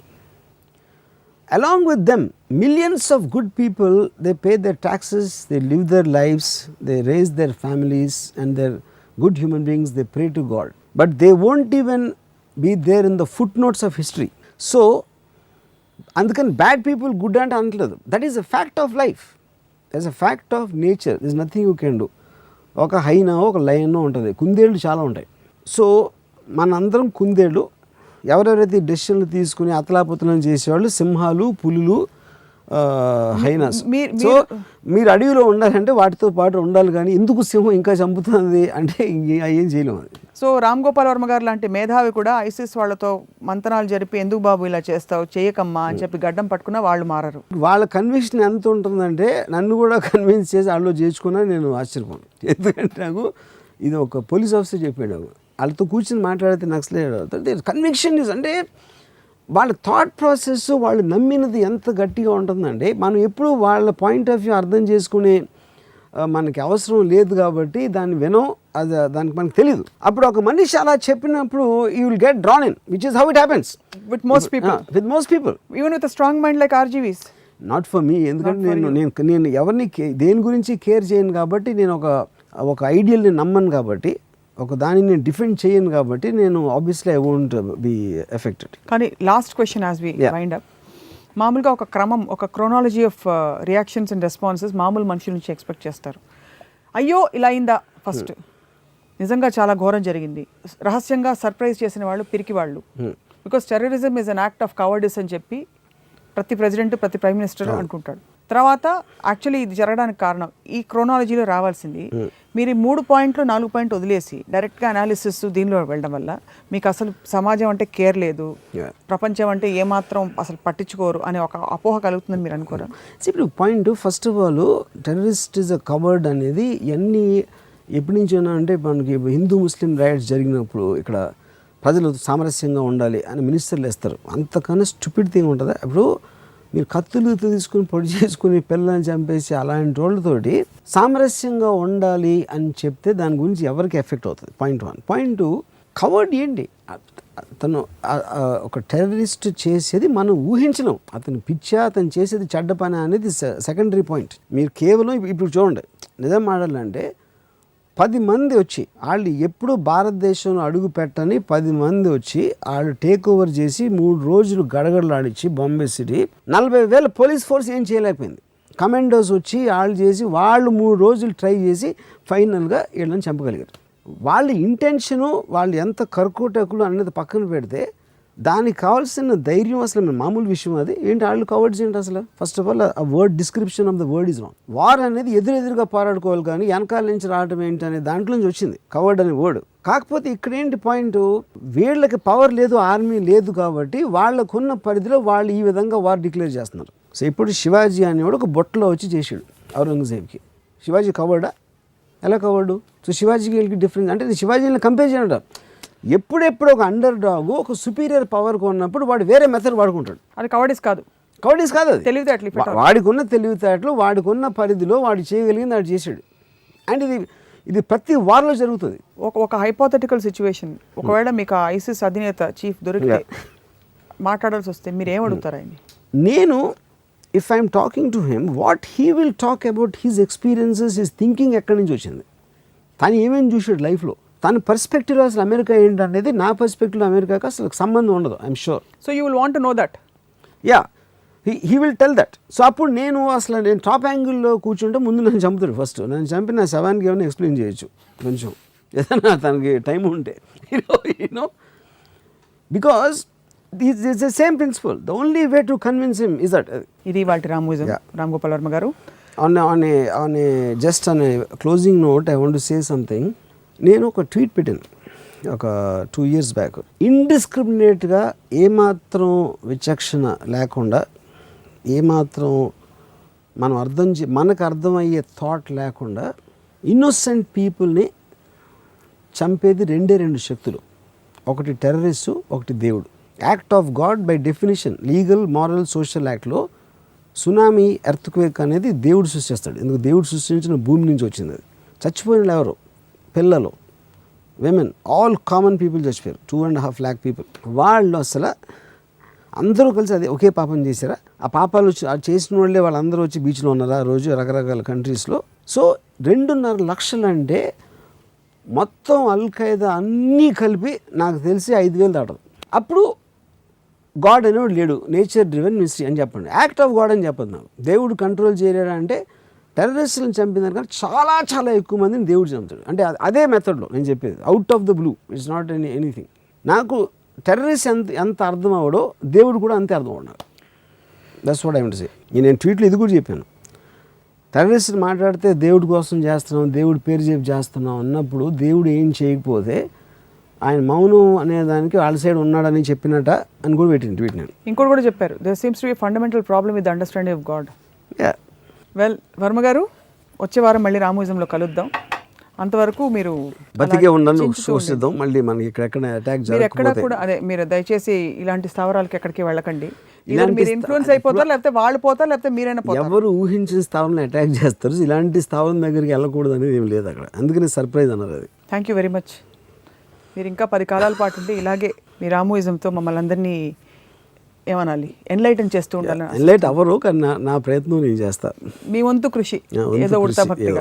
Along with them, millions of good people, they pay their taxes, they live their lives, they raise their families, and they're good human beings, they pray to God. But they won't even be there in the footnotes of history. So, అందుకని బ్యాడ్ పీపుల్ గుడ్ అంటే అనట్లేదు. That is a fact of life, that's a fact of nature, this nothing you can do. ఒక హైనా ఒక లయనో ఉంటుంది, కుందేళ్ళు చాలా ఉంటాయి. సో మనందరం కుందేళ్ళు. ఎవరెవరైతే డెసిషన్లు తీసుకుని అతలాపుతలం చేసేవాళ్ళు సింహాలు, పులులు, హైనాస్. సో మీరు అడవిలో ఉండాలంటే వాటితో పాటు ఉండాలి, కానీ ఎందుకు సింహం ఇంకా చంపుతుంది అంటే ఏం చేయలేము. అది సో రామ్ గోపాల్ వర్మ గారు లాంటి మేధావి కూడా ఐసిస్ వాళ్ళతో మంతనాలు జరిపి ఎందుకు బాబు ఇలా చేస్తావు, చేయకమ్మా అని చెప్పి గడ్డం పట్టుకున్నా వాళ్ళు మారరు. వాళ్ళ కన్విక్షన్ ఎంత ఉంటుందంటే నన్ను కూడా కన్విన్స్ చేసి వాళ్ళు చేర్చుకున్నా నేను ఆశ్చర్యపోను. ఎందుకంటే నాకు ఇది ఒక పోలీస్ ఆఫీసర్ చెప్పాడు, నాకు వాళ్ళతో కూర్చొని మాట్లాడితే నక్సలైట్ కన్విక్షన్ ఇస్ అంటే వాళ్ళ థాట్ ప్రాసెస్, వాళ్ళు నమ్మినది ఎంత గట్టిగా ఉంటుందంటే మనం ఎప్పుడు వాళ్ళ పాయింట్ ఆఫ్ వ్యూ అర్థం చేసుకునే మనకి అవసరం లేదు కాబట్టి దాన్ని వినం, అది దానికి మనకు తెలియదు. అప్పుడు ఒక మనిషి అలా చెప్పినప్పుడు you will get drawn in, which is how it happens with most people even with strong mind like RGVs. Not for me, ఎందుకంటే నేను ఎవరిని దేని గురించి కేర్ చేయను కాబట్టి, నేను ఒక ఐడియల్ని నమ్మను కాబట్టి, ఒక దాన్ని నేను డిఫెండ్ చేయను కాబట్టి, నేను obviously I won't be affected. కానీ last question as we wind up, మామూలుగా ఒక క్రమం, ఒక chronology of reactions and responses మామూలు మనుషుల నుంచి ఎక్స్పెక్ట్ చేస్తారు. అయ్యో ఇలా అయిందా ఫస్ట్, నిజంగా చాలా ఘోరం జరిగింది, రహస్యంగా సర్ప్రైజ్ చేసిన వాళ్ళు పిరికి వాళ్ళు, because terrorism is an act of cowardice అని చెప్పి ప్రతి ప్రెసిడెంట్, ప్రతి ప్రైమ్ మినిస్టర్ అనుకుంటాడు. తర్వాత యాక్చువల్లీ ఇది జరగడానికి కారణం ఈ క్రోనాలజీలో రావాల్సింది. మీరు 3 పాయింట్లు 4 పాయింట్లు వదిలేసి డైరెక్ట్గా అనాలిసిస్ దీనిలో వెళ్ళడం వల్ల మీకు అసలు సమాజం అంటే కేర్ లేదు, ప్రపంచం అంటే ఏమాత్రం అసలు పట్టించుకోరు అనే ఒక అపోహ కలుగుతుందని మీరు అనుకోరా? ఇప్పుడు point, first of all terrorist is a covered అనేది ఎన్ని ఎప్పటి నుంచైనా, అంటే మనకి హిందూ ముస్లిం రైట్స్ జరిగినప్పుడు ఇక్కడ ప్రజలు సామరస్యంగా ఉండాలి అని మినిస్టర్లు వేస్తారు. అంతకన్నా స్టూపిడ్ థింగ్ ఉంటుందా? ఇప్పుడు మీరు కత్తులు తీసుకుని పొడి చేసుకుని పిల్లల్ని చంపేసి అలాంటి వాళ్ళతోటి సామరస్యంగా ఉండాలి అని చెప్తే దాని గురించి ఎవరికి ఎఫెక్ట్ అవుతుంది? పాయింట్ 1. పాయింట్ 2, కవర్డ్ ఏంటి? తను ఒక టెర్రరిస్ట్ చేసేది మనం ఊహించలేం. అతను పిచ్చా, అతను చేసేది చెడ్డ పని అనేది సెకండరీ పాయింట్. మీరు కేవలం ఇప్పుడు చూడండి, నిజం మాట్లాడాలంటే 10 మంది వచ్చి, వాళ్ళు ఎప్పుడు భారతదేశంలో అడుగు పెట్టని 10 మంది వచ్చి వాళ్ళు టేక్ ఓవర్ చేసి 3 రోజులు గడగడలాడిచ్చి బాంబే సిటీ 40,000 పోలీస్ ఫోర్స్ ఏం చేయలేకపోయింది. కమాండోస్ వచ్చి వాళ్ళు చేసి వాళ్ళు 3 రోజులు ట్రై చేసి ఫైనల్గా వీళ్ళని చంపగలిగారు. వాళ్ళ ఇంటెన్షను, వాళ్ళు ఎంత కర్కోటకులు అనేది పక్కన పెడితే దానికి కావాల్సిన ధైర్యం అసలు మామూలు విషయం అది ఏంటి? వాళ్ళు కవర్డ్స్ ఏంటి అసలు? ఫస్ట్ ఆఫ్ ఆల్ ఆ word description of the word is wrong. War అనేది ఎదురెదురుగా పోరాడుకోవాలి, కానీ వెనకాల నుంచి రావడం ఏంటి అనే దాంట్లో నుంచి వచ్చింది కవర్డ్ అనే వర్డ్. కాకపోతే ఇక్కడ ఏంటి పాయింట్, వీళ్ళకి పవర్ లేదు, ఆర్మీ లేదు కాబట్టి వాళ్ళకున్న పరిధిలో వాళ్ళు ఈ విధంగా వార్ డిక్లేర్ చేస్తున్నారు. సో ఇప్పుడు శివాజీ అనేవాడు ఒక బొట్టలో వచ్చి చేసాడు ఔరంగజేబ్కి. శివాజీ కవర్డా? ఎలా కవర్డు? సో శివాజీకి వీళ్ళకి డిఫరెన్స్ అంటే శివాజీని కంపేర్ చేయడం. ఎప్పుడెప్పుడు ఒక అండర్ డాగ్ ఒక సుపీరియర్ పవర్ కొన్నప్పుడు వాడు వేరే మెథడ్ వాడుకుంటాడు. అది కవర్డిస్ కాదు, కవర్డిస్ కాదు, అది తెలివితేటలు. వాడికున్న తెలివితేటలు, వాడికున్న పరిధిలో వాడు చేయగలిగింది వాడు చేశాడు. అండ్ ఇది ప్రతి వార్లో జరుగుతుంది. ఒక హైపోథెటికల్ సిచ్యువేషన్, ఒకవేళ మీకు ఐసిస్ అధినేత చీఫ్ దొరికితే మాట్లాడాల్సి వస్తే మీరు ఏం అడుగుతారు ఆయన్ని? నేను if I'm talking to him, what he will talk about his experiences, his thinking ఎక్కడి నుంచి వచ్చింది, తను ఏమేమి చూసాడు లైఫ్లో, తన పర్స్పెక్టివ్లో అసలు అమెరికా ఏంటనేది నా పర్స్పెక్టివ్లో అమెరికాకి అసలు సంబంధం ఉండదు. I'm sure. So you will want to know that. Yeah, he will tell that. So అప్పుడు నేను టాప్ యాంగిల్లో కూర్చుంటే ముందు నన్ను చంపుతాడు. ఫస్ట్ నన్ను చంపి నా శవానికి ఏమైనా ఎక్స్ప్లెయిన్ చేయొచ్చు కొంచెం, ఏదైనా తనకి టైం ఉంటే. You know because it's the same principle. The only way to convince him is that. ఇది వాటి రామోయిజం. రామ్ గోపాల్ వర్మ గారు, on a just on a closing note I want to say something. నేను ఒక ట్వీట్ పెట్టాను ఒక 2 years బ్యాక్. ఇండిస్క్రిమినేట్గా ఏమాత్రం విచక్షణ లేకుండా, ఏమాత్రం మనం మనకు అర్థమయ్యే థాట్ లేకుండా ఇన్నోసెంట్ పీపుల్ని చంపేది 2 శక్తులు. ఒకటి టెర్రరిస్టు, ఒకటి దేవుడు. Act of God by definition, legal, moral, social యాక్ట్లో సునామీ, ఎర్త్క్వేక్ అనేది దేవుడు సృష్టిస్తాడు. ఎందుకు? దేవుడు సృష్టించిన భూమి నుంచి వచ్చింది అది. చచ్చిపోయిన ఎవరు? పిల్లలు, విమెన్, ఆల్ కామన్ పీపుల్ చచ్చిపోయారు. 2.5 lakh people. వాళ్ళు అసలు అందరూ కలిసి అదే ఒకే పాపం చేశారా? ఆ పాపాలు చేసిన వాళ్ళే వాళ్ళందరూ వచ్చి బీచ్లో ఉన్నారు ఆ రోజు రకరకాల కంట్రీస్లో. సో 2.5 లక్షలు అంటే మొత్తం అల్ఖైదా అన్నీ కలిపి నాకు తెలిసి 5,000 దాటదు. అప్పుడు గాడ్ అనేవాడు లేడు, నేచర్ డ్రివెన్ మిస్టరీ అని చెప్పండి. యాక్ట్ ఆఫ్ గాడ్ అని చెప్పదు నాకు. దేవుడు కంట్రోల్ చేయలేడా అంటే టెర్రరిస్టులను చంపిన దానికన్నా చాలా చాలా ఎక్కువ మందిని దేవుడు చంపుతాడు. అంటే అదే మెథడ్లో నేను చెప్పేది, out of the blue. It's not anything. నాకు టెర్రరిస్ట్ ఎంత అర్థం అవడో దేవుడు కూడా అంతే అర్థం అవడు నాకు. That's what I want to say. నేను ట్వీట్లో ఇది కూడా చెప్పాను. టెర్రరిస్టులు మాట్లాడితే దేవుడి కోసం చేస్తున్నాం, దేవుడి పేరు చెప్పి చేస్తున్నాం అన్నప్పుడు దేవుడు ఏం చేయకపోతే ఆయన మౌనం అనేదానికి వాళ్ళ సైడ్ ఉన్నాడని చెప్పినట్ట అని కూడా పెట్టింది ట్వీట్ నేను. ఇంకోటి కూడా చెప్పారు, there seems to be fundamental problem with understanding of God. Well Varma garu, వచ్చే వారం మళ్ళీ రామోయిజంలో కలుద్దాం. అంతవరకు మీరు బతికే ఉండండి, చూసిద్దాం మళ్ళీ మనకి ఇక్కడ అటాక్ మీరు ఎక్కడ కూడా అదే, మీరు దయచేసి ఇలాంటి స్థావరాలకి ఎక్కడికి వెళ్ళకండి. మీరు ఇన్ఫ్లుయెన్స్ అయిపోతారు, లేకపోతే వాళ్ళు పోతారు, లేకపోతే మీరైనా పోతారు. ఎవరు ఊహించిన స్థావరం అటాక్ చేస్తారు. ఇలాంటి స్థావరం దగ్గరికి వెళ్ళకూడదు అనేది ఏం లేదు అక్కడ. అందుకని సర్ప్రైజ్ అన్నారు అది. Thank you very much. మీరు ఇంకా 10 కాలాల పాటు ఉంటే ఇలాగే మీ రామోయిజంతో మమ్మల్ని అందరినీ ఏమనాలి, ఎన్లైటన్ చేస్తూ ఉండాలి. ఎన్లైట్ అవ్వరు, కానీ నా ప్రయత్నం నేను చేస్తాను. మీ వంతు కృషి ఏదో ఉడతా భక్తిగా.